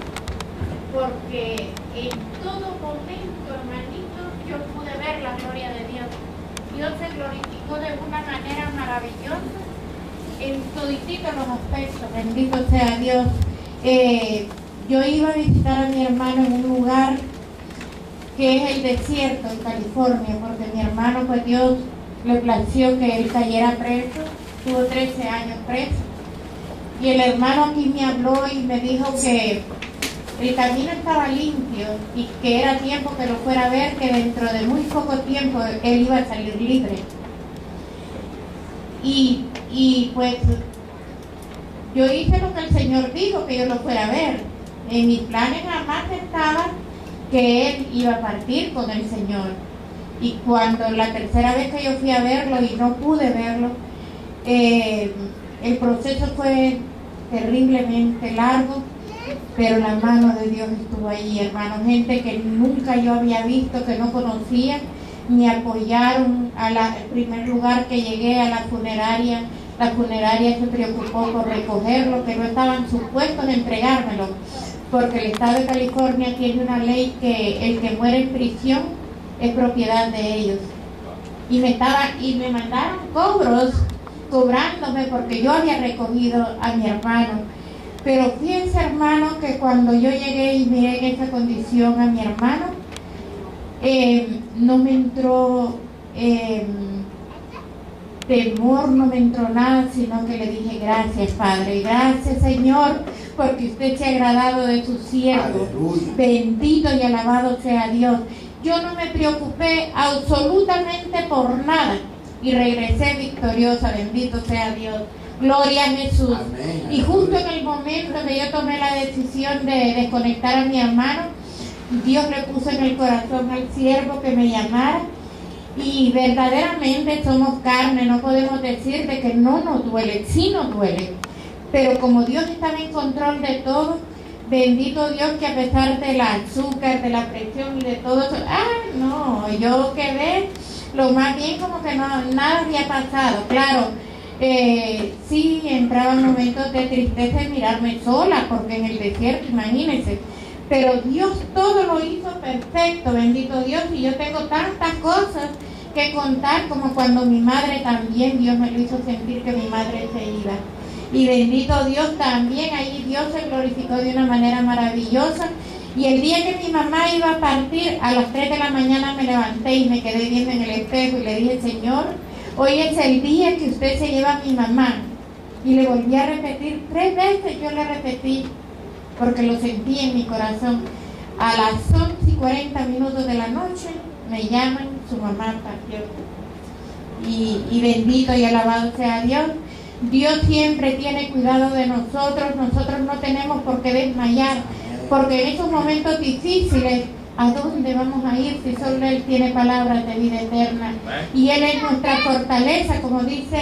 porque en todo momento, hermanito, yo pude ver la gloria de Dios. Dios se glorificó de una manera maravillosa en todititos los aspectos, bendito sea Dios. Yo iba a visitar a mi hermano en un lugar que es el desierto en California, porque mi hermano, pues Dios le plació que él cayera preso, tuvo 13 años preso. Y el hermano aquí me habló y me dijo que el camino estaba limpio y que era tiempo que lo fuera a ver, que dentro de muy poco tiempo él iba a salir libre. Y pues yo hice lo que el Señor dijo, que yo lo fuera a ver. En mis planes jamás estaba que él iba a partir con el Señor. Y cuando la tercera vez que yo fui a verlo y no pude verlo, el proceso fue terriblemente largo, pero la mano de Dios estuvo ahí, hermano. Gente que nunca yo había visto, que no conocía, me apoyaron al primer lugar que llegué, a la funeraria. La funeraria se preocupó por recogerlo, que no estaban supuestos a entregármelo, porque el estado de California tiene una ley que el que muere en prisión es propiedad de ellos. Y me mandaron cobrándome porque yo había recogido a mi hermano. Pero fíjense, hermano, que cuando yo llegué y miré en esa condición a mi hermano, no me entró temor, no me entró nada, sino que le dije: gracias, Padre, gracias, Señor, porque usted se ha agradado de su siervo. Aleluya. Bendito y alabado sea Dios. Yo no me preocupé absolutamente por nada y regresé victoriosa, bendito sea Dios. Gloria a Jesús. Amén. Y justo en el momento que yo tomé la decisión de desconectar a mi hermano, Dios le puso en el corazón al siervo que me llamara. Y verdaderamente somos carne, no podemos decir de que no nos duele, sí nos duele. Pero como Dios estaba en control de todo, bendito Dios, que a pesar del azúcar, de la presión y de todo eso, no, yo quedé lo más bien como que no, nada había pasado. Claro, sí entraban momentos de tristeza y mirarme sola, porque en el desierto, imagínense. Pero Dios todo lo hizo perfecto, bendito Dios, y yo tengo tantas cosas que contar, como cuando mi madre también, Dios me lo hizo sentir que mi madre se iba. Y bendito Dios, también ahí Dios se glorificó de una manera maravillosa. Y el día que mi mamá iba a partir, a las 3 de la mañana me levanté y me quedé viendo en el espejo y le dije: Señor, hoy es el día que usted se lleva a mi mamá. Y le volví a repetir 3 veces, yo le repetí, porque lo sentí en mi corazón. A las 11:40 de la noche me llaman, su mamá partió. Y bendito y alabado sea Dios. Dios siempre tiene cuidado de nosotros. Nosotros no tenemos por qué desmayar, porque en esos momentos difíciles, ¿a dónde vamos a ir si solo Él tiene palabras de vida eterna? Y Él es nuestra fortaleza, como dice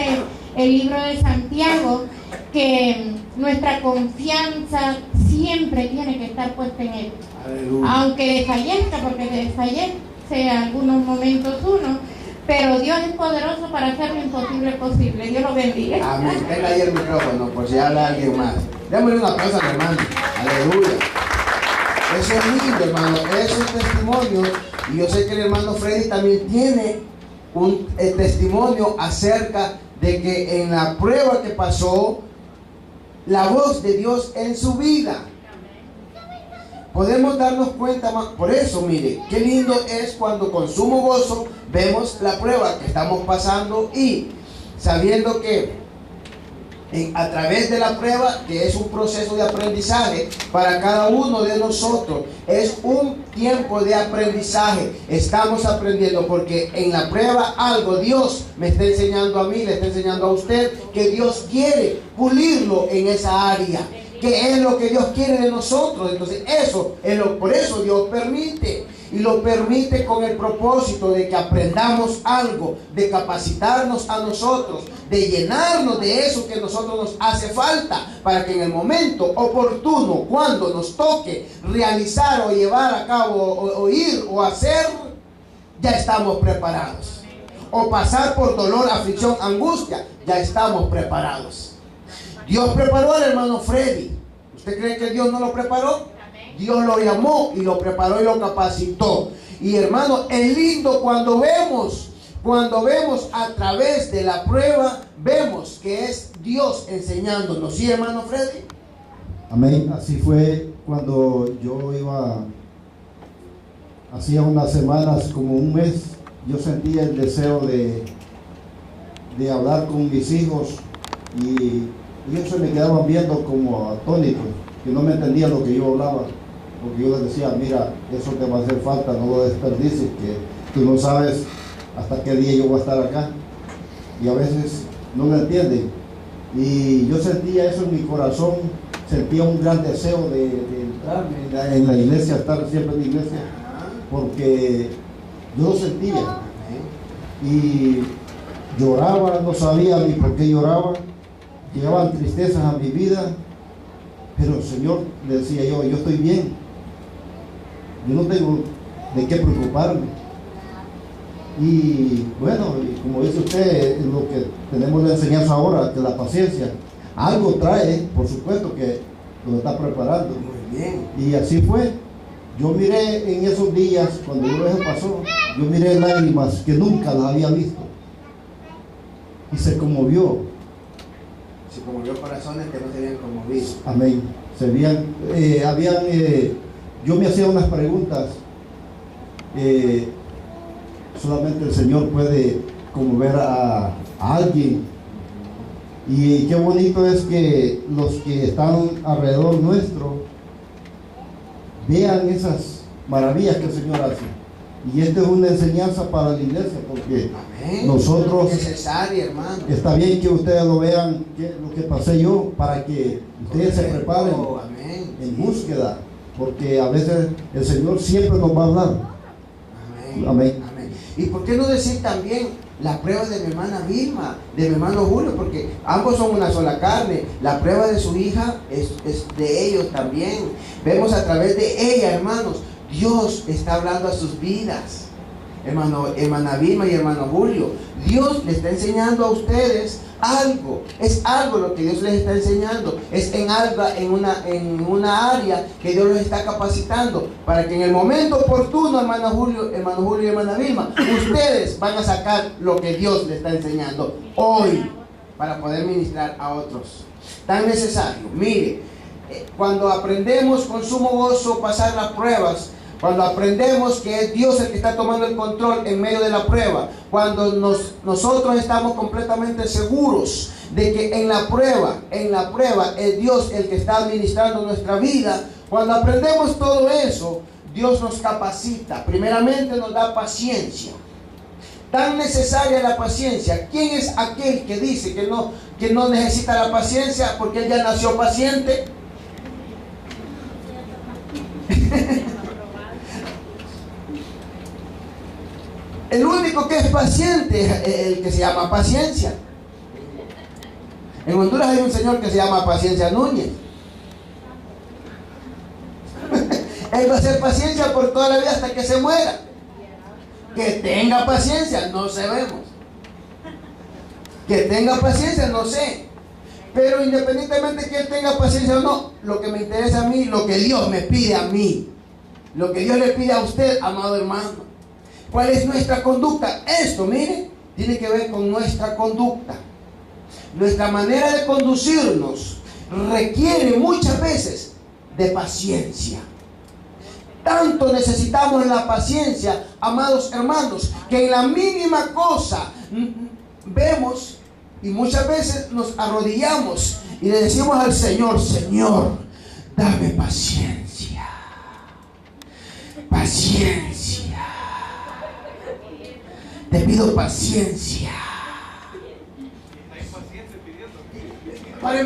el libro de Santiago, que nuestra confianza siempre tiene que estar puesta en Él. Aleluya. Aunque desfallezca, porque desfallece algunos momentos uno, pero Dios es poderoso para hacer lo imposible posible. Dios lo bendiga. Amén. Tenga ahí el micrófono por si habla alguien más. Démosle un aplauso al hermano. Aleluya. Eso es lindo, hermano. Es un testimonio. Y yo sé que el hermano Freddy también tiene un testimonio acerca de que en la prueba que pasó, la voz de Dios en su vida. Podemos darnos cuenta más. Por eso, mire, qué lindo es cuando con sumo gozo vemos la prueba que estamos pasando y sabiendo que a través de la prueba, que es un proceso de aprendizaje para cada uno de nosotros, es un tiempo de aprendizaje. Estamos aprendiendo porque en la prueba algo Dios me está enseñando a mí, le está enseñando a usted, que Dios quiere pulirlo en esa área, que es lo que Dios quiere de nosotros. Entonces eso es por eso Dios permite, y lo permite con el propósito de que aprendamos algo, de capacitarnos a nosotros, de llenarnos de eso que a nosotros nos hace falta, para que en el momento oportuno, cuando nos toque realizar o llevar a cabo o ir o hacer, ya estamos preparados. o pasar por dolor, aflicción, angustia, ya estamos preparados. Dios preparó al hermano Freddy. ¿Usted cree que Dios no lo preparó? Dios lo llamó y lo preparó y lo capacitó. Y hermano, es lindo cuando vemos a través de la prueba, vemos que es Dios enseñándonos. ¿Sí, hermano Freddy? Amén. Así fue cuando yo iba, hacía unas semanas, como un mes, yo sentía el deseo de hablar con mis hijos y ellos se me quedaban viendo como atónitos, que no me entendían lo que yo hablaba, porque yo les decía, mira, eso te va a hacer falta, no lo desperdicies, que tú no sabes hasta qué día yo voy a estar acá, y a veces no me entienden, y yo sentía eso en mi corazón, sentía un gran deseo de entrar en la iglesia, estar siempre en la iglesia, porque yo lo sentía, y lloraba, no sabía ni por qué lloraba, llegaban tristezas a mi vida, pero el Señor, le decía yo estoy bien, yo no tengo de qué preocuparme. Y bueno, como dice usted, lo que tenemos la enseñanza ahora, que la paciencia algo trae, por supuesto que lo está preparando. Muy bien. Y así fue. Yo miré en esos días, cuando eso pasó, yo miré lágrimas que nunca las había visto. Y se conmovió. Se conmovió corazones que no se habían conmovido. Amén. Yo me hacía unas preguntas. Solamente el Señor puede conmover a alguien. Y qué bonito es que los que están alrededor nuestro vean esas maravillas que el Señor hace. Y esta es una enseñanza para la iglesia, porque Amén. Nosotros, necesaria, hermano. está bien que ustedes lo vean, lo que pasé yo, para que ustedes se preparen Amén. en búsqueda, porque a veces el Señor siempre nos va a hablar. Amén. Amén. Amén. ¿Y por qué no decir también la prueba de mi hermana Vilma, de mi hermano Julio? Porque ambos son una sola carne. La prueba de su hija es de ellos también. Vemos a través de ella, hermanos, Dios está hablando a sus vidas. Hermana Vilma y hermano Julio, Dios les está enseñando a ustedes algo. Es algo lo que Dios les está enseñando. Es en una área que Dios los está capacitando para que en el momento oportuno, hermano Julio y hermana Vilma, ustedes van a sacar lo que Dios les está enseñando hoy para poder ministrar a otros. Tan necesario. Mire, cuando aprendemos con sumo gozo pasar las pruebas, cuando aprendemos que es Dios el que está tomando el control en medio de la prueba, cuando nosotros estamos completamente seguros de que en la prueba es Dios el que está administrando nuestra vida, cuando aprendemos todo eso, Dios nos capacita. Primeramente nos da paciencia. Tan necesaria la paciencia. ¿Quién es aquel que dice que no necesita la paciencia porque él ya nació paciente? El único que es paciente es el que se llama paciencia. En Honduras hay un señor que se llama Paciencia Núñez. Él va a hacer paciencia por toda la vida hasta que se muera. Que tenga paciencia, no sabemos. Que tenga paciencia, no sé. Pero independientemente que él tenga paciencia o no, lo que me interesa a mí, lo que Dios me pide a mí, lo que Dios le pide a usted, amado hermano. ¿Cuál es nuestra conducta? Esto, mire, tiene que ver con nuestra conducta. Nuestra manera de conducirnos requiere muchas veces de paciencia. Tanto necesitamos la paciencia, amados hermanos, que en la mínima cosa vemos y muchas veces nos arrodillamos y le decimos al Señor: Señor, dame paciencia. Paciencia. Te pido paciencia.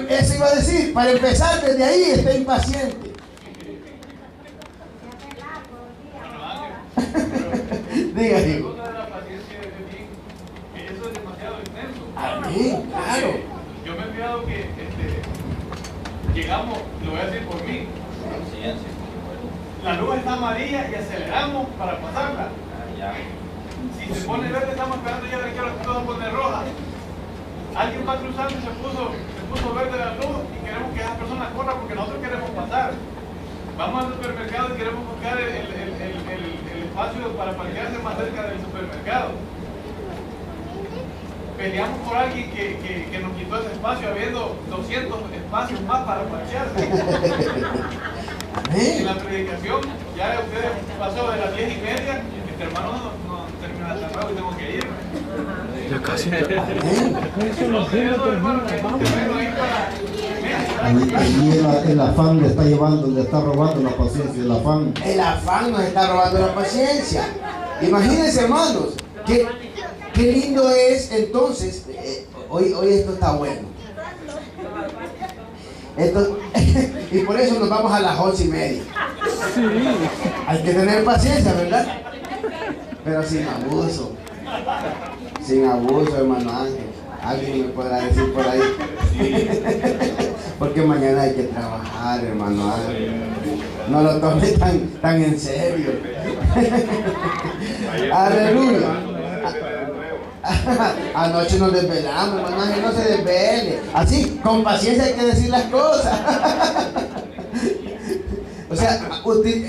Eso iba a decir, para empezar desde ahí está impaciente. Diga, digo. La paciencia es bien, que eso es demasiado intenso. Amén, claro. Yo me he fijado que llegamos, lo voy a decir por mí. La luz está amarilla y aceleramos para pasarla. Si se pone verde, estamos esperando ya de que la cosa se pone roja. Alguien va cruzando y se puso verde la luz y queremos que esa persona corra porque nosotros queremos pasar. Vamos al supermercado y queremos buscar el espacio para parquearse más cerca del supermercado. Peleamos por alguien que nos quitó ese espacio, habiendo 200 espacios más para parquearse. En la predicación, ya ustedes pasó de las 10:30, este hermano no termina hasta luego y tengo que irme. Ya casi. Y el afán le está llevando, le está robando la paciencia, el afán. El afán nos está robando la paciencia. Imagínense, hermanos, qué lindo es entonces. Hoy esto está bueno. Y por eso nos vamos a las 11:30. Sí. Hay que tener paciencia, ¿verdad? Pero sin abuso. Sin abuso, hermano Ángel. Alguien me podrá decir por ahí. Porque mañana hay que trabajar, hermano Ángel. No lo tome tan en serio. Aleluya. Anoche nos desvelamos, hermano Ángel, no se desvele. Así, con paciencia hay que decir las cosas. O sea,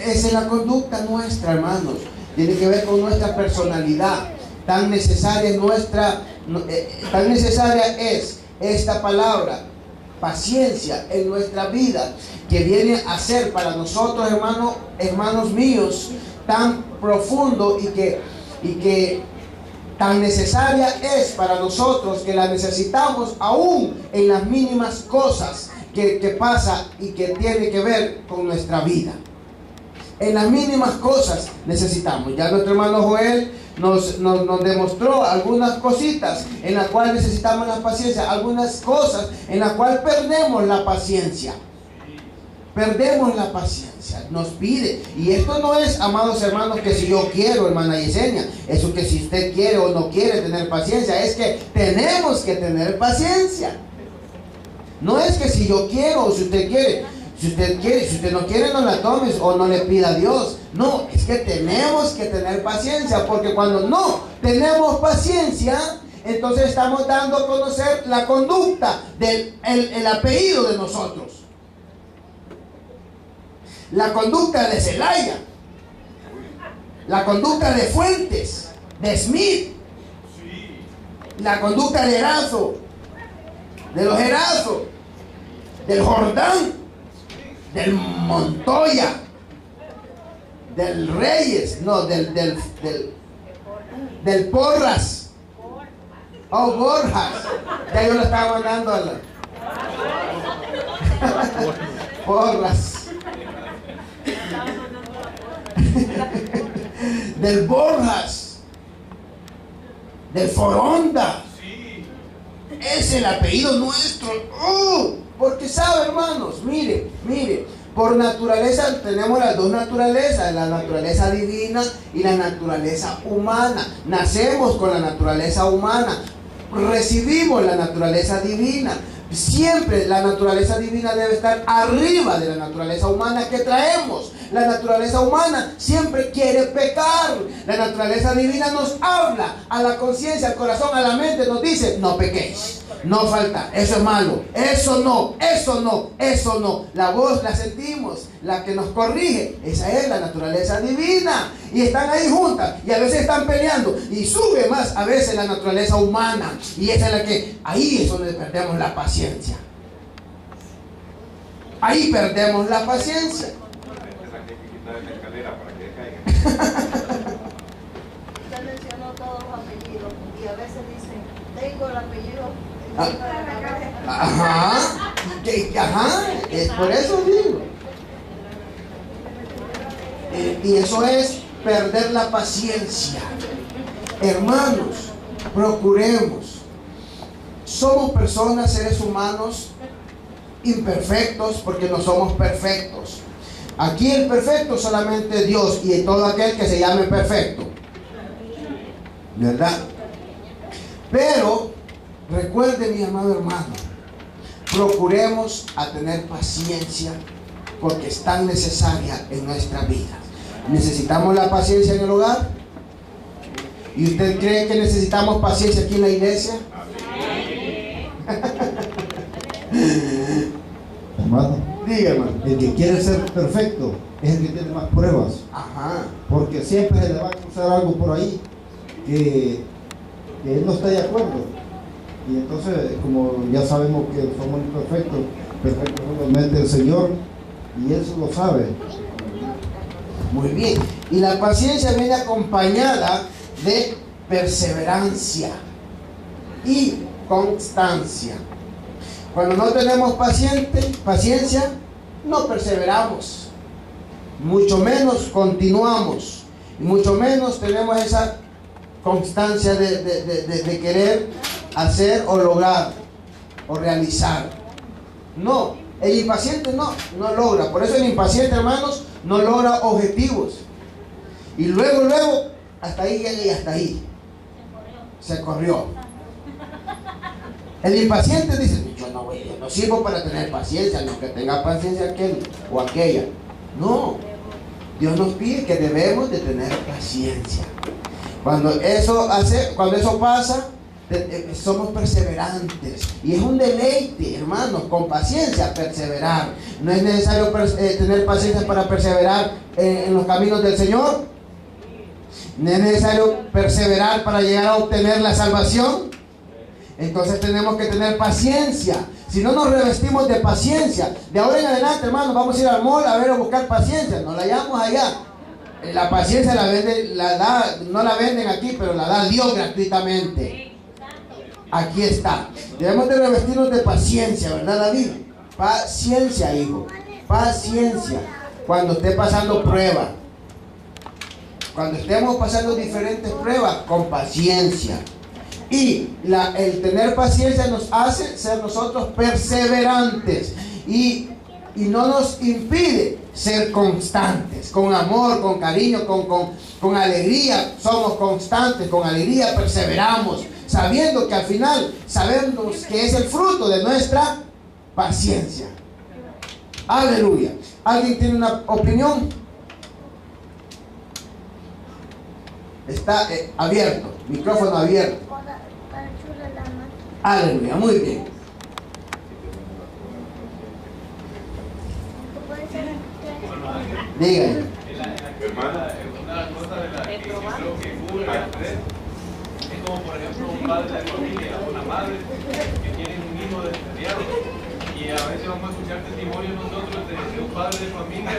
esa es la conducta nuestra, hermanos. Tiene que ver con nuestra personalidad. Tan necesaria es esta palabra, paciencia, en nuestra vida, que viene a ser para nosotros, hermanos míos, tan profundo y que tan necesaria es para nosotros, que la necesitamos aún en las mínimas cosas que pasa y que tiene que ver con nuestra vida. En las mínimas cosas necesitamos. Ya nuestro hermano Joel nos demostró algunas cositas en las cuales necesitamos la paciencia, algunas cosas en las cuales perdemos la paciencia. Perdemos la paciencia, nos pide. Y esto no es, amados hermanos, que si yo quiero, hermana Yesenia, eso que si usted quiere o no quiere tener paciencia, es que tenemos que tener paciencia. No es que si yo quiero o si usted quiere. Si usted no quiere, no la tomes o no le pida a Dios. No, es que tenemos que tener paciencia, porque cuando no tenemos paciencia, entonces estamos dando a conocer la conducta el apellido de nosotros. La conducta de Celaya, la conducta de Fuentes, de Smith, la conducta de Erazo, de los Erazos, del Jordán, del Montoya, del Reyes, no, del Porras, o Borjas, ya yo lo estaba mandando a la Porras, del Borjas, del Foronda. Es el apellido nuestro. Porque sabe, hermanos, mire, por naturaleza tenemos las dos naturalezas, la naturaleza divina y la naturaleza humana. Nacemos con la naturaleza humana, recibimos la naturaleza divina. Siempre la naturaleza divina debe estar arriba de la naturaleza humana que traemos. La naturaleza humana siempre quiere pecar. La naturaleza divina nos habla a la conciencia, al corazón, a la mente. Nos dice, no pequéis, no falta, eso es malo, eso no, eso no, eso no. La voz la sentimos, la que nos corrige, esa es la naturaleza divina. Y están ahí juntas y a veces están peleando y sube más a veces la naturaleza humana. Y esa es la que, ahí es donde perdemos la paciencia. Ahí perdemos la paciencia. Usted mencionó todos los apellidos y a veces dicen, tengo el apellido. Ajá, es por eso digo. Y eso es perder la paciencia. Hermanos, procuremos. Somos personas, seres humanos imperfectos, porque no somos perfectos. Aquí el perfecto solamente Dios y todo aquel que se llame perfecto, ¿verdad? Pero recuerde, mi amado hermano, procuremos a tener paciencia, porque es tan necesaria en nuestra vida. ¿Necesitamos la paciencia en el hogar? ¿Y usted cree que necesitamos paciencia aquí en la iglesia? Hermano, Diga, hermano. el que quiere ser perfecto es el que tiene más pruebas. Ajá. Porque siempre se le va a cruzar algo por ahí que él no está de acuerdo. Y entonces, como ya sabemos que somos imperfectos, perfecto solamente el Señor, y Él lo sabe. Muy bien. Y la paciencia viene acompañada de perseverancia y constancia. Cuando no tenemos paciencia, no perseveramos, mucho menos continuamos, y mucho menos tenemos esa constancia de querer hacer o lograr o realizar. No, el impaciente no logra. Por eso el impaciente, hermanos, no logra objetivos. Y luego, hasta ahí llega y hasta ahí se corrió. El impaciente dice, yo no sirvo para tener paciencia, no que tenga paciencia aquel o aquella. No, Dios nos pide que debemos de tener paciencia. Cuando eso pasa, somos perseverantes. Y es un deleite, hermanos, con paciencia perseverar. No es necesario tener paciencia para perseverar en los caminos del Señor. No es necesario perseverar para llegar a obtener la salvación. Entonces tenemos que tener paciencia. Si no nos revestimos de paciencia, de ahora en adelante, hermanos, vamos a ir al mall a buscar paciencia. No la hallamos allá. La paciencia no la venden aquí, pero la da Dios gratuitamente. Aquí está. Debemos de revestirnos de paciencia, ¿verdad, David? Paciencia, hijo. Paciencia. Cuando esté pasando prueba. Cuando estemos pasando diferentes pruebas, con paciencia. Y el tener paciencia nos hace ser nosotros perseverantes. Y no nos impide ser constantes. Con amor, con cariño, con alegría. Somos constantes, con alegría perseveramos. Sabiendo que al final sabemos que es el fruto de nuestra paciencia. Aleluya. ¿Alguien tiene una opinión? Está abierto, micrófono abierto. Aleluya, muy bien. Díganme. Una cosa de la que yo creo que cubre las tres es como, por ejemplo, un padre de familia o una madre que tienen un hijo descarriado. Y a veces vamos a escuchar testimonios nosotros de un padre de familia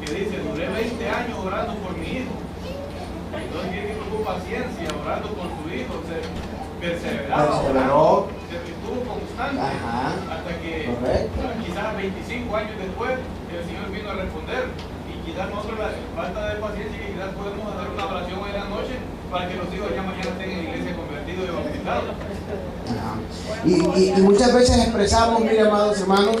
que dice: duré 20 años orando por mi hijo. Entonces tiene que tuvo paciencia orando por su hijo, perseveraba, orando, estuvo constante. Ajá. Hasta que quizás 25 años después el Señor vino a responder. Y quizás nosotros la falta de paciencia, que quizás podemos hacer una oración hoy en la noche para que los hijos ya mañana estén en la iglesia convertidos y bautizados. Y muchas veces expresamos, mire, amados hermanos,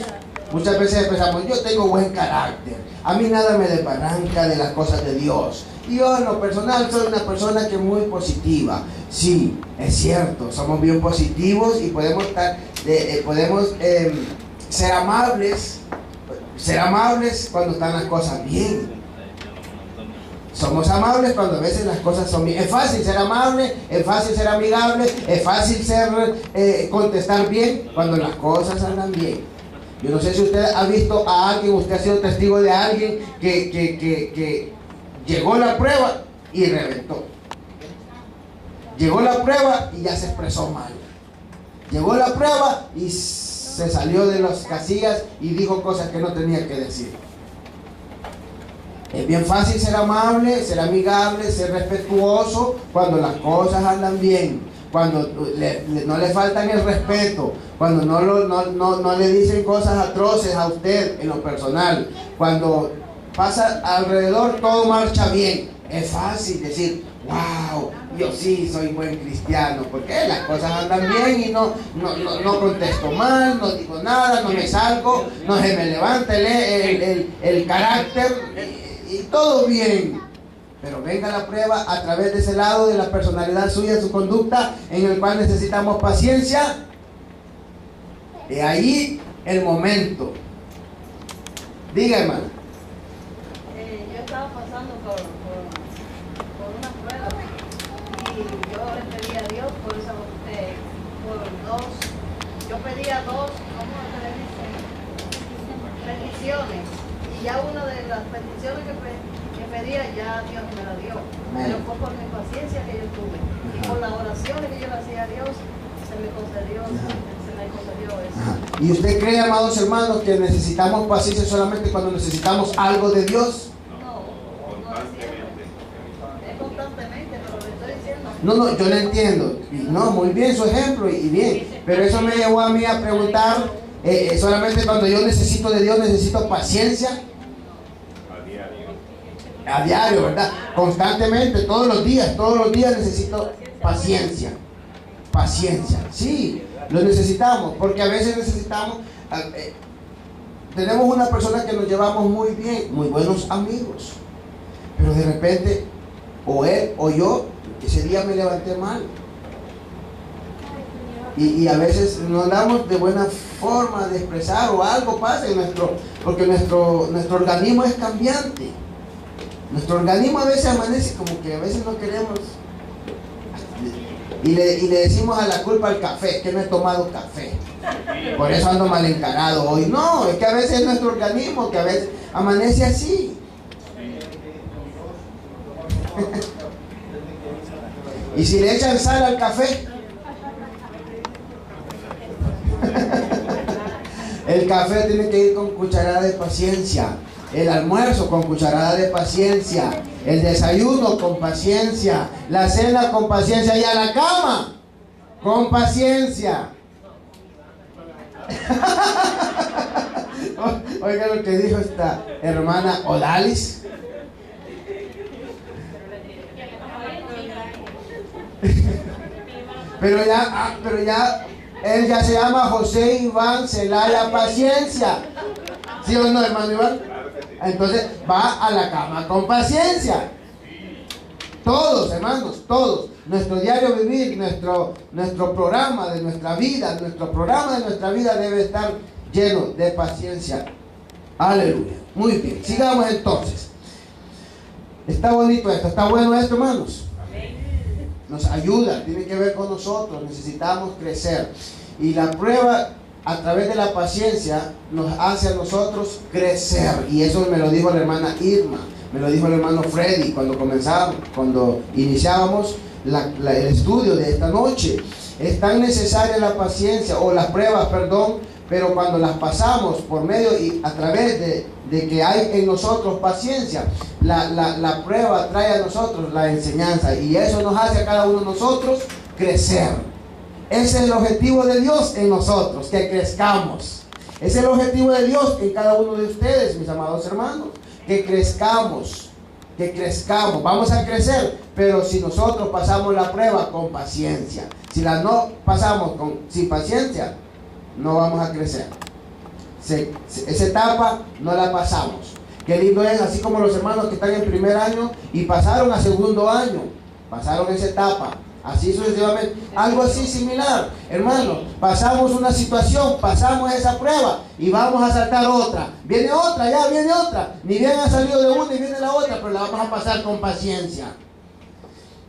muchas veces expresamos: yo tengo buen carácter, a mí nada me desbarranca de las cosas de Dios. Y yo en lo personal soy una persona que es muy positiva. Sí, es cierto, somos bien positivos y podemos ser amables cuando están las cosas bien. Somos amables cuando a veces las cosas son bien. Es fácil ser amable, es fácil ser amigable, es fácil contestar bien cuando las cosas andan bien. Yo no sé si usted ha visto a alguien, usted ha sido testigo de alguien que llegó la prueba y reventó. Llegó la prueba y ya se expresó mal. Llegó la prueba y se salió de las casillas y dijo cosas que no tenía que decir. Es bien fácil ser amable, ser amigable, ser respetuoso cuando las cosas andan bien, cuando no le faltan el respeto, cuando no le dicen cosas atroces a usted en lo personal, cuando pasa alrededor todo marcha bien. Es fácil decir: wow, yo sí soy buen cristiano, porque las cosas andan bien y no contesto mal, no digo nada, no me salgo, no se me levanta el carácter y todo bien. Pero venga la prueba a través de ese lado de la personalidad suya, su conducta, en el cual necesitamos paciencia. Y ahí el momento. Diga, hermano. Yo estaba pasando por una prueba y yo pedía dos, ¿cómo se le dice? Peticiones. Y ya una de las peticiones que pedía, ya Dios me la dio. Pero fue por mi paciencia que yo tuve. Y por las oraciones que yo le hacía a Dios, se me concedió eso. Ajá. ¿Y usted cree, amados hermanos, que necesitamos paciencia solamente cuando necesitamos algo de Dios? Es constantemente, pero le estoy diciendo. No, yo le entiendo. No, muy bien su ejemplo y bien. Pero eso me llevó a mí a preguntar, solamente cuando yo necesito de Dios necesito paciencia. A diario, ¿verdad? Constantemente, todos los días necesito paciencia. Paciencia, sí, lo necesitamos, porque a veces necesitamos, tenemos una persona que nos llevamos muy bien, muy buenos amigos, pero de repente, o él o yo, ese día me levanté mal. Y a veces no damos de buena forma de expresar o algo pasa en porque nuestro organismo es cambiante. Nuestro organismo a veces amanece como que a veces no queremos. Y le decimos a la culpa al café, que no he tomado café. Por eso ando mal encarado hoy. No, es que a veces es nuestro organismo que a veces amanece así. Y si le echan sal al café, el café tiene que ir con cucharada de paciencia. El almuerzo con cucharada de paciencia. El desayuno con paciencia. La cena con paciencia. Y a la cama con paciencia. Oiga lo que dijo esta hermana Odalis. Pero ya él ya se llama José Iván Celaya Paciencia. ¿Sí o no, hermano Iván? Entonces va a la cama con paciencia. Todos, hermanos, todos. Nuestro diario vivir, nuestro programa de nuestra vida, nuestro programa de nuestra vida debe estar lleno de paciencia. Aleluya. Muy bien. Sigamos entonces. Está bonito esto, está bueno esto, hermanos. Nos ayuda, tiene que ver con nosotros. Necesitamos crecer. Y la prueba a través de la paciencia nos hace a nosotros crecer. Y eso me lo dijo la hermana Irma, me lo dijo el hermano Freddy cuando iniciábamos el estudio de esta noche. Es tan necesaria la paciencia, o las pruebas, perdón, pero cuando las pasamos por medio y a través de que hay en nosotros paciencia, la prueba trae a nosotros la enseñanza, y eso nos hace a cada uno de nosotros crecer. Ese es el objetivo de Dios en nosotros, que crezcamos. Ese es el objetivo de Dios en cada uno de ustedes, mis amados hermanos, que crezcamos, vamos a crecer, pero si nosotros pasamos la prueba con paciencia. Si la no pasamos sin paciencia, no vamos a crecer. Esa etapa no la pasamos. Qué lindo es, así como los hermanos que están en primer año y pasaron a segundo año, pasaron esa etapa. Así sucesivamente, algo así similar, hermano. Pasamos una situación, pasamos esa prueba y vamos a saltar otra. Viene otra, ya viene otra. Ni bien ha salido de una y viene la otra, pero la vamos a pasar con paciencia.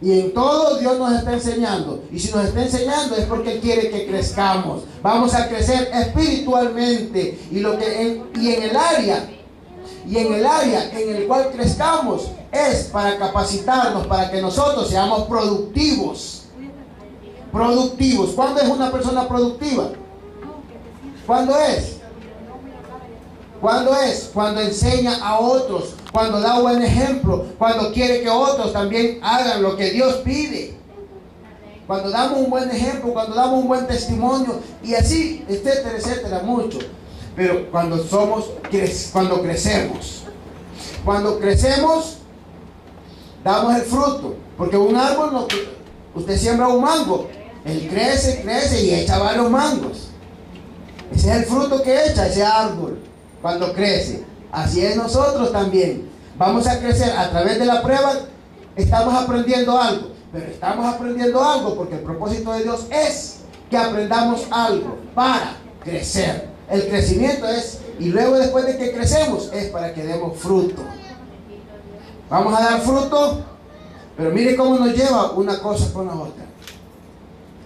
Y en todo Dios nos está enseñando. Y si nos está enseñando es porque Él quiere que crezcamos. Vamos a crecer espiritualmente. Y en el área en el cual crezcamos es para capacitarnos, para que nosotros seamos productivos. Productivos. ¿Cuándo es una persona productiva? ¿Cuándo es? ¿Cuándo es? Cuando enseña a otros, cuando da buen ejemplo, cuando quiere que otros también hagan lo que Dios pide. Cuando damos un buen ejemplo, cuando damos un buen testimonio, y así, etcétera, etcétera, mucho. Pero cuando crecemos, damos el fruto. Porque un árbol, usted siembra un mango, él crece y echa varios mangos. Ese es el fruto que echa ese árbol cuando crece. Así es nosotros también. Vamos a crecer a través de la prueba. Estamos aprendiendo algo, pero estamos aprendiendo algo porque el propósito de Dios es que aprendamos algo para crecer. El crecimiento es, y luego después de que crecemos, es para que demos fruto. Vamos a dar fruto, pero mire cómo nos lleva una cosa con la otra.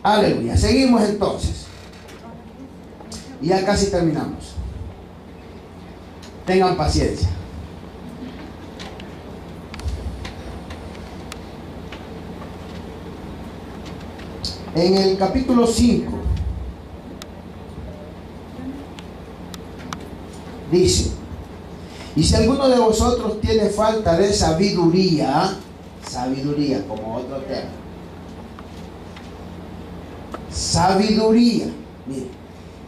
Aleluya. Seguimos entonces. Y ya casi terminamos. Tengan paciencia. En el capítulo 5 dice: y si alguno de vosotros tiene falta de sabiduría como otro tema, sabiduría, mire,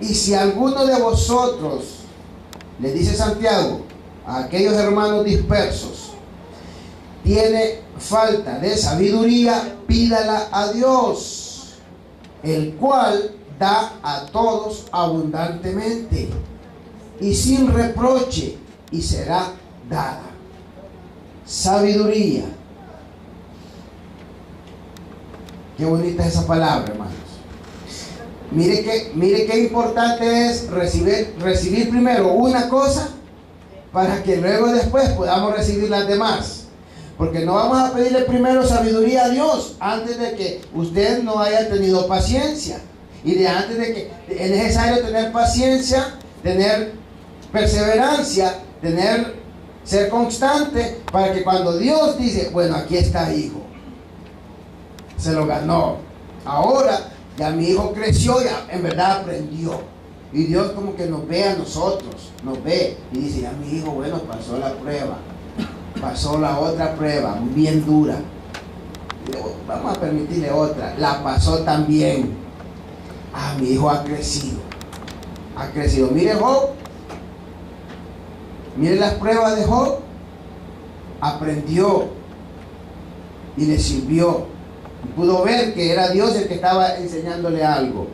y si alguno de vosotros, le dice Santiago a aquellos hermanos dispersos, tiene falta de sabiduría, pídala a Dios, el cual da a todos abundantemente y sin reproche, y será dada. Sabiduría. Qué bonita es esa palabra, hermanos. Mire qué importante es recibir primero una cosa para que luego después podamos recibir las demás. Porque no vamos a pedirle primero sabiduría a Dios antes de que usted no haya tenido paciencia. Y de antes de que es necesario tener paciencia, tener perseverancia, ser constante, para que cuando Dios dice, bueno, aquí está, hijo, se lo ganó, ahora ya mi hijo creció, ya en verdad aprendió, y Dios como que nos ve a nosotros, nos ve y dice, ya mi hijo, bueno, pasó la prueba, pasó la otra prueba bien dura, vamos a permitirle otra, la pasó también, mi hijo ha crecido. Mire Job, mire las pruebas de Job, aprendió y le sirvió, y pudo ver que era Dios el que estaba enseñándole algo.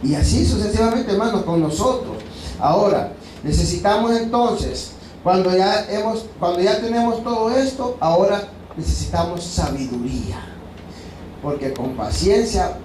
Y así sucesivamente, hermanos, con nosotros. Ahora, necesitamos entonces, cuando ya tenemos todo esto, ahora necesitamos sabiduría, porque con paciencia,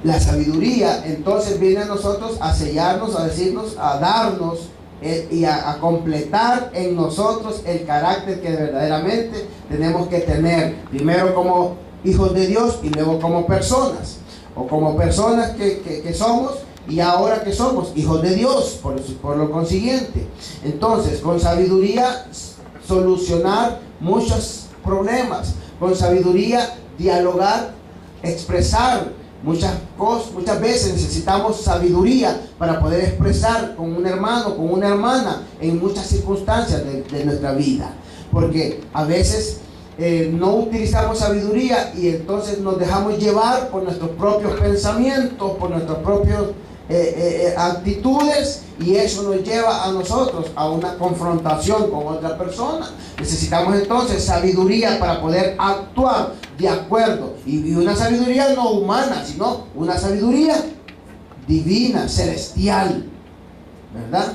la sabiduría entonces viene a nosotros a sellarnos, a decirnos, a darnos y a completar en nosotros el carácter que verdaderamente tenemos que tener, primero como hijos de Dios y luego como personas, o como personas que somos, y ahora que somos hijos de Dios, por lo consiguiente. Entonces, con sabiduría solucionar muchos problemas, con sabiduría dialogar, expresar muchas veces necesitamos sabiduría para poder expresar con un hermano, con una hermana, en muchas circunstancias de nuestra vida, porque a veces no utilizamos sabiduría y entonces nos dejamos llevar por nuestros propios pensamientos, por nuestras propias actitudes, y eso nos lleva a nosotros a una confrontación con otra persona. Necesitamos entonces sabiduría para poder actuar de acuerdo, y una sabiduría no humana, sino una sabiduría divina, celestial, ¿verdad?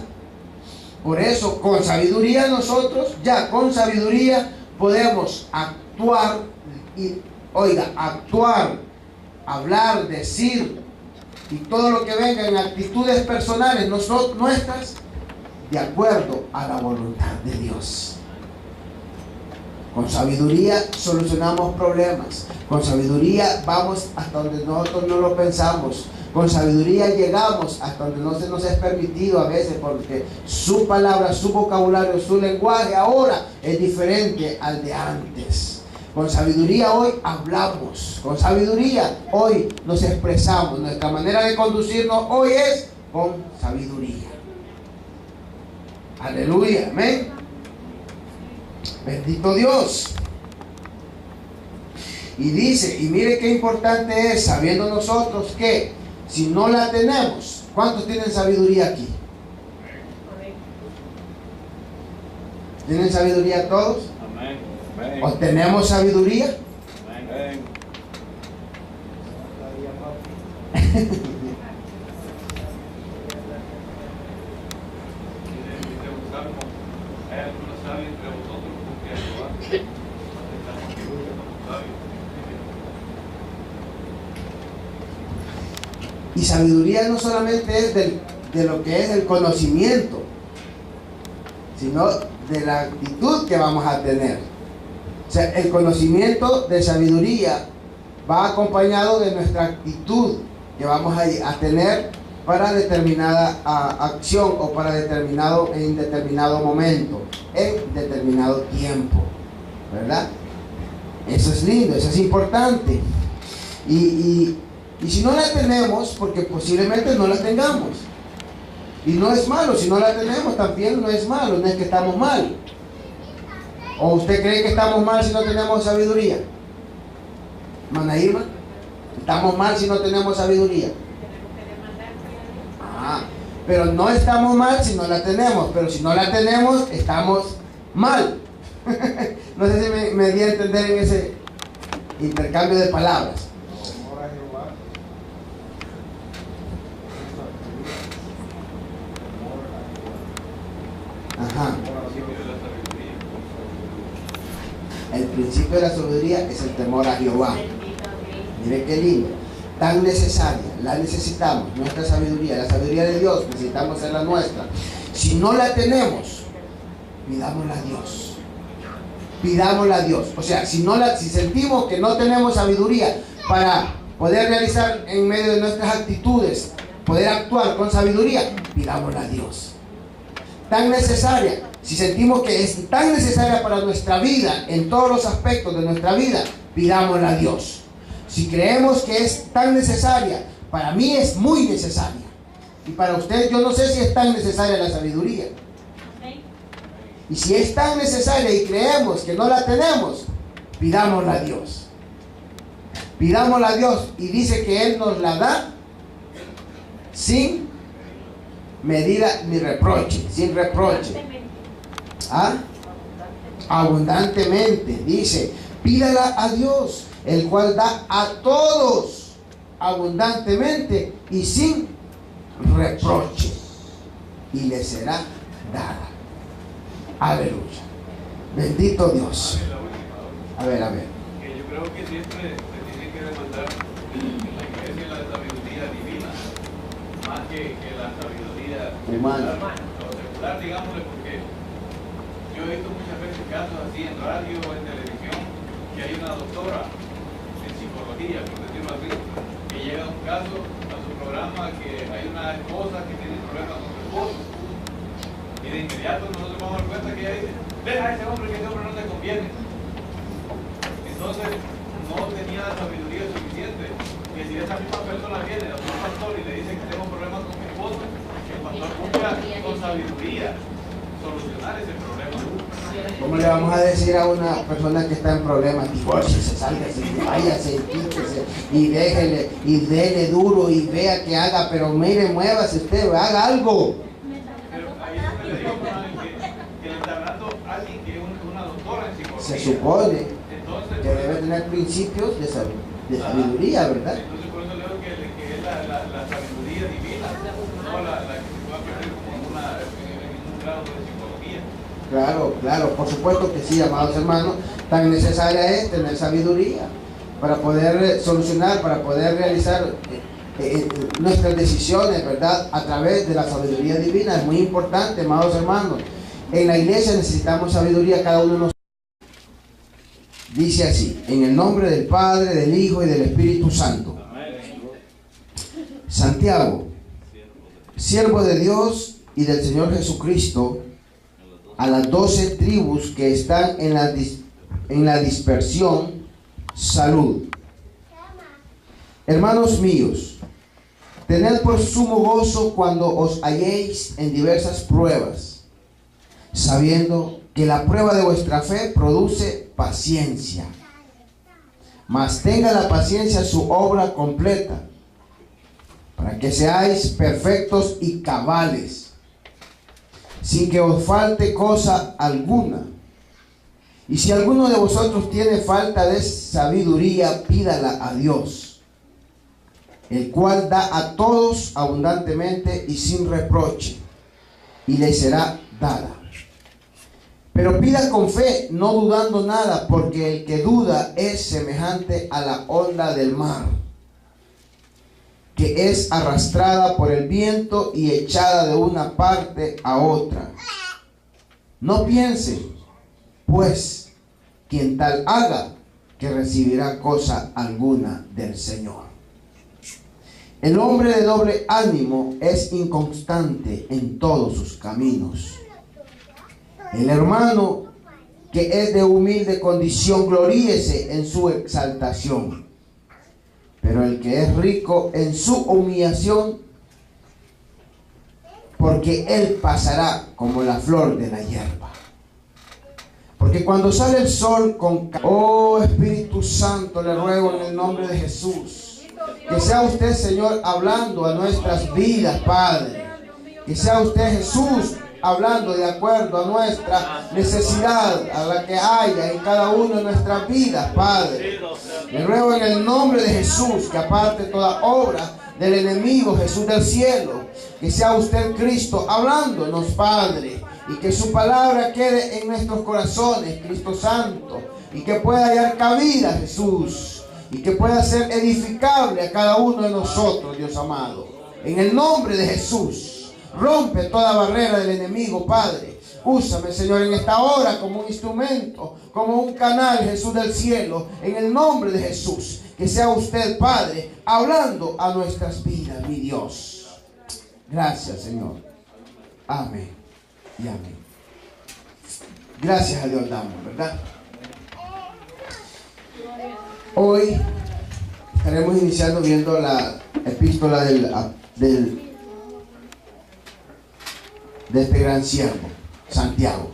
Por eso, con sabiduría nosotros, ya con sabiduría podemos actuar, hablar, decir, y todo lo que venga en actitudes personales nuestras, de acuerdo a la voluntad de Dios. Con sabiduría solucionamos problemas. Con sabiduría vamos hasta donde nosotros no lo pensamos. Con sabiduría llegamos hasta donde no se nos es permitido a veces, porque su palabra, su vocabulario, su lenguaje ahora es diferente al de antes. Con sabiduría hoy hablamos, con sabiduría hoy nos expresamos. Nuestra manera de conducirnos hoy es con sabiduría. Aleluya, amén. Bendito Dios. Y dice, y mire qué importante es, sabiendo nosotros que si no la tenemos, ¿cuántos tienen sabiduría aquí? ¿Tienen sabiduría todos? Amén. ¿O tenemos sabiduría? Amén. Hay algunos sabios entre vosotros, porque Jehová Y sabiduría no solamente es de lo que es el conocimiento, sino de la actitud que vamos a tener. O sea, el conocimiento de sabiduría va acompañado de nuestra actitud que vamos a tener para determinada acción o para en determinado momento, en determinado tiempo, ¿verdad? Eso es lindo, eso es importante. Y si no la tenemos, porque posiblemente no la tengamos, y no es malo, si no la tenemos también no es malo, no es que estamos mal. ¿O usted cree que estamos mal si no tenemos sabiduría? Manaíma, ¿estamos mal si no tenemos sabiduría? Pero no estamos mal si no la tenemos, pero si no la tenemos, estamos mal. No sé si me di a entender en ese intercambio de palabras. Ajá. El principio de la sabiduría es el temor a Jehová. Mire qué lindo. Tan necesaria, la necesitamos, nuestra sabiduría, la sabiduría de Dios, necesitamos ser la nuestra. Si no la tenemos, pidámosla a Dios. Pidámosla a Dios. O sea, si sentimos que no tenemos sabiduría para poder realizar en medio de nuestras actitudes, poder actuar con sabiduría, pidámosla a Dios. Tan necesaria, si sentimos que es tan necesaria para nuestra vida, en todos los aspectos de nuestra vida, pidámosla a Dios. Si creemos que es tan necesaria, para mí es muy necesaria. Y para usted yo no sé si es tan necesaria la sabiduría. Y si es tan necesaria y creemos que no la tenemos, pidámosla a Dios. Pidámosla a Dios. Y dice que Él nos la da sin medida ni reproche. Sin reproche. ¿Ah? Abundantemente. Dice, pídala a Dios, el cual da a todos abundantemente y sin reproche, y le será dada. Aleluya. Bendito Dios. A ver. Que yo creo que siempre se tiene que demandar en la iglesia la sabiduría divina, más que la sabiduría humana. O secular, digámosle, porque yo he visto muchas veces casos así en radio o en televisión, que hay una doctora en psicología, por decirlo así, que llega a un caso a su programa que hay una esposa que tiene problemas con su esposo, y de inmediato nosotros vamos a dar cuenta que ella dice, deja a ese hombre, que ese hombre no te conviene. Entonces no tenía la sabiduría suficiente, que si esa misma persona viene a un pastor y le dice que tengo problemas con mi esposo, el pastor busca con sabiduría solucionar ese problema. ¿Cómo le vamos a decir a una persona que está en problemas? Divórciese, sálgase, váyase, quítese y déjele y dele duro y vea que haga, pero mire, muévase usted, haga algo. Pero ahí es donde le digo, que le está hablando alguien que es una doctora en psicología. Se supone Entonces, que debe tener principios de sabiduría, ¿verdad? Entonces por eso le digo que es la sabiduría divina, no la que se puede perder como en un grado de psicología. Claro, por supuesto que sí, amados hermanos. Tan necesaria es tener sabiduría para poder solucionar, para poder realizar nuestras decisiones, ¿verdad? A través de la sabiduría divina. Es muy importante, amados hermanos. En la iglesia necesitamos sabiduría, cada uno de nosotros. Dice así, en el nombre del Padre, del Hijo y del Espíritu Santo. Santiago, siervo de Dios y del Señor Jesucristo, a las 12 tribus que están en la dispersión, salud. Hermanos míos, tened por sumo gozo cuando os halléis en diversas pruebas, sabiendo que la prueba de vuestra fe produce paciencia. Mas tenga la paciencia su obra completa, para que seáis perfectos y cabales, sin que os falte cosa alguna. Y si alguno de vosotros tiene falta de sabiduría, pídala a Dios, el cual da a todos abundantemente y sin reproche, y le será dada. Pero pida con fe, no dudando nada, porque el que duda es semejante a la onda del mar, que es arrastrada por el viento y echada de una parte a otra. No piense, pues, quien tal haga, que recibirá cosa alguna del Señor. El hombre de doble ánimo es inconstante en todos sus caminos. El hermano que es de humilde condición, gloríese en su exaltación. Pero el que es rico en su humillación, porque él pasará como la flor de la hierba. Porque cuando sale el sol con... Oh Espíritu Santo, le ruego en el nombre de Jesús, que sea usted, Señor, hablando a nuestras vidas, Padre. Que sea usted, Jesús, hablando de acuerdo a nuestra necesidad, a la que haya en cada una de nuestras vidas, Padre. Le ruego en el nombre de Jesús que aparte toda obra del enemigo, Jesús del cielo, que sea usted, Cristo, hablándonos, Padre, y que su palabra quede en nuestros corazones, Cristo Santo, y que pueda hallar cabida, Jesús, y que pueda ser edificable a cada uno de nosotros, Dios amado. En el nombre de Jesús, rompe toda barrera del enemigo, Padre. Úsame, Señor, en esta hora como un instrumento, como un canal, Jesús del cielo, en el nombre de Jesús. Que sea usted, Padre, hablando a nuestras vidas, mi Dios. Gracias, Señor. Amén y amén. Gracias a Dios damos, ¿verdad? Hoy estaremos iniciando viendo la epístola de este gran siervo, Santiago.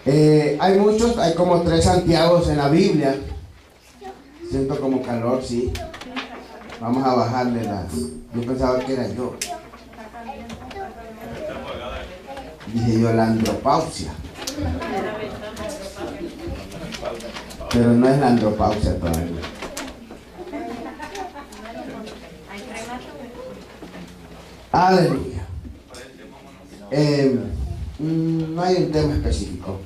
Hay muchos, hay como 3 Santiagos en la Biblia. Siento como calor, sí. Vamos a bajarle la... Yo pensaba que era yo. Dije yo la andropausia. Pero no es la andropausia todavía. Aleluya. No hay un tema específico.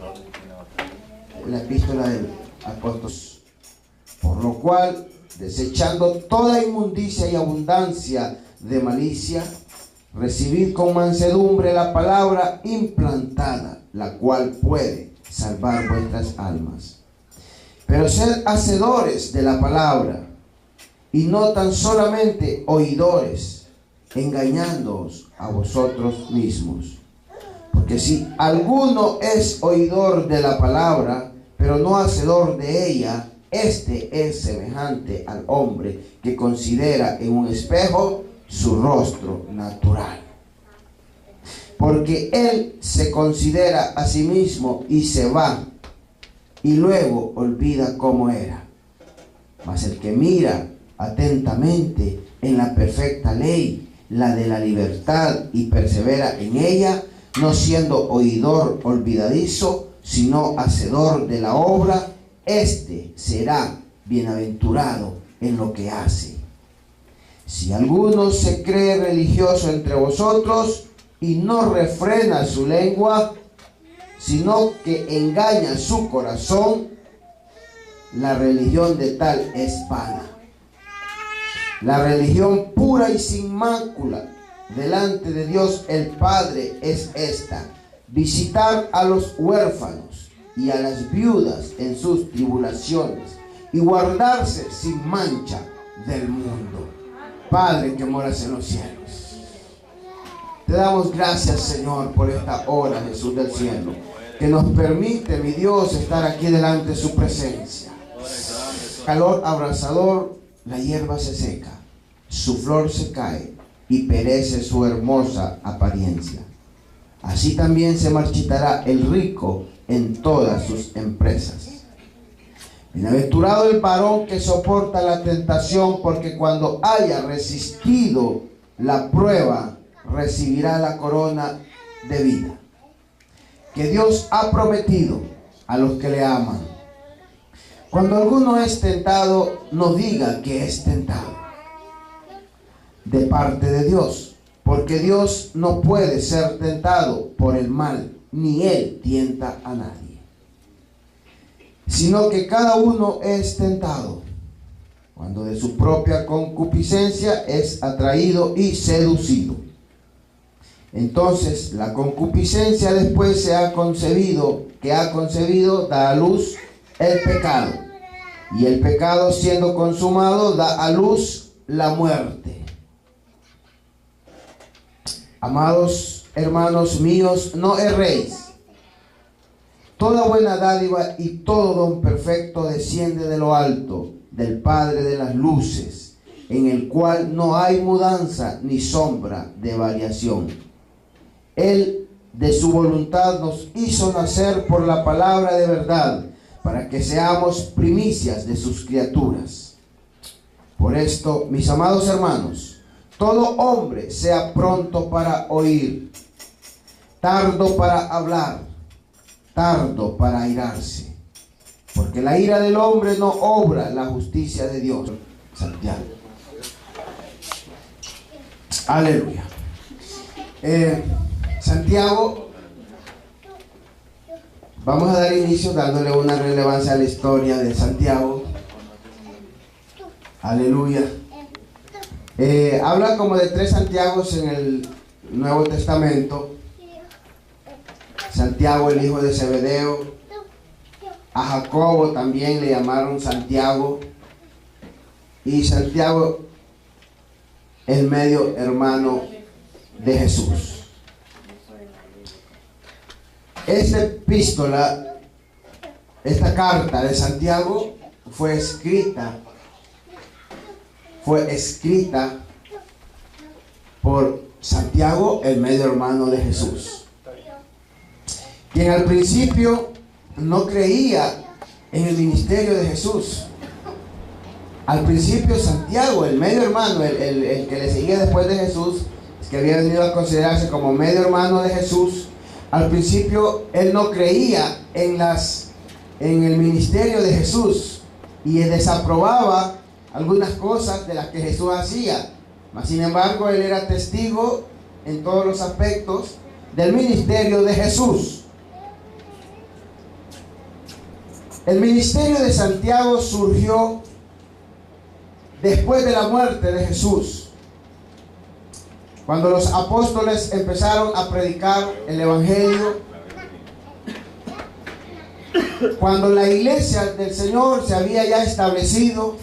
La epístola del apóstol. Por lo cual, desechando toda inmundicia y abundancia de malicia, recibid con mansedumbre la palabra implantada, la cual puede salvar vuestras almas. Pero sed hacedores de la palabra, y no tan solamente oidores, engañándoos a vosotros mismos. Porque si alguno es oidor de la palabra, pero no hacedor de ella, este es semejante al hombre que considera en un espejo su rostro natural. Porque él se considera a sí mismo y se va, y luego olvida cómo era. Mas el que mira atentamente en la perfecta ley, la de la libertad, y persevera en ella, no siendo oidor olvidadizo, sino hacedor de la obra, este será bienaventurado en lo que hace. Si alguno se cree religioso entre vosotros y no refrena su lengua, sino que engaña su corazón, la religión de tal es vana. La religión pura y sin mácula delante de Dios el Padre es esta: visitar a los huérfanos y a las viudas en sus tribulaciones, y guardarse sin mancha del mundo. Padre que moras en los cielos, te damos gracias, Señor, por esta hora, Jesús del cielo, que nos permite, mi Dios, estar aquí delante de su presencia. Calor abrasador, la hierba se seca, su flor se cae y perece su hermosa apariencia. Así también se marchitará el rico en todas sus empresas. Bienaventurado el varón que soporta la tentación, porque cuando haya resistido la prueba, recibirá la corona de vida que Dios ha prometido a los que le aman. Cuando alguno es tentado, no diga que es tentado de parte de Dios, porque Dios no puede ser tentado por el mal, ni él tienta a nadie, sino que cada uno es tentado cuando de su propia concupiscencia es atraído y seducido. Entonces la concupiscencia, después que ha concebido, da a luz el pecado. Y el pecado, siendo consumado, da a luz la muerte. Amados hermanos míos, no erréis. Toda buena dádiva y todo don perfecto desciende de lo alto, del Padre de las luces, en el cual no hay mudanza ni sombra de variación. Él de su voluntad nos hizo nacer por la palabra de verdad, para que seamos primicias de sus criaturas. Por esto, mis amados hermanos, todo hombre sea pronto para oír, tardo para hablar, tardo para airarse, porque la ira del hombre no obra la justicia de Dios. Santiago. Aleluya. Santiago, vamos a dar inicio dándole una relevancia a la historia de Santiago. Aleluya. Habla como de 3 Santiagos en el Nuevo Testamento. Santiago, el hijo de Zebedeo. A Jacobo también le llamaron Santiago. Y Santiago, el medio hermano de Jesús. Esta epístola, esta carta de Santiago fue escrita por Santiago, el medio hermano de Jesús, quien al principio no creía en el ministerio de Jesús. Al principio Santiago, el medio hermano, el que le seguía después de Jesús, que había venido a considerarse como medio hermano de Jesús, al principio él no creía en el ministerio de Jesús y desaprobaba algunas cosas de las que Jesús hacía. Mas sin embargo, él era testigo en todos los aspectos del ministerio de Jesús. El ministerio de Santiago surgió después de la muerte de Jesús, cuando los apóstoles empezaron a predicar el evangelio, cuando la iglesia del Señor se había ya establecido,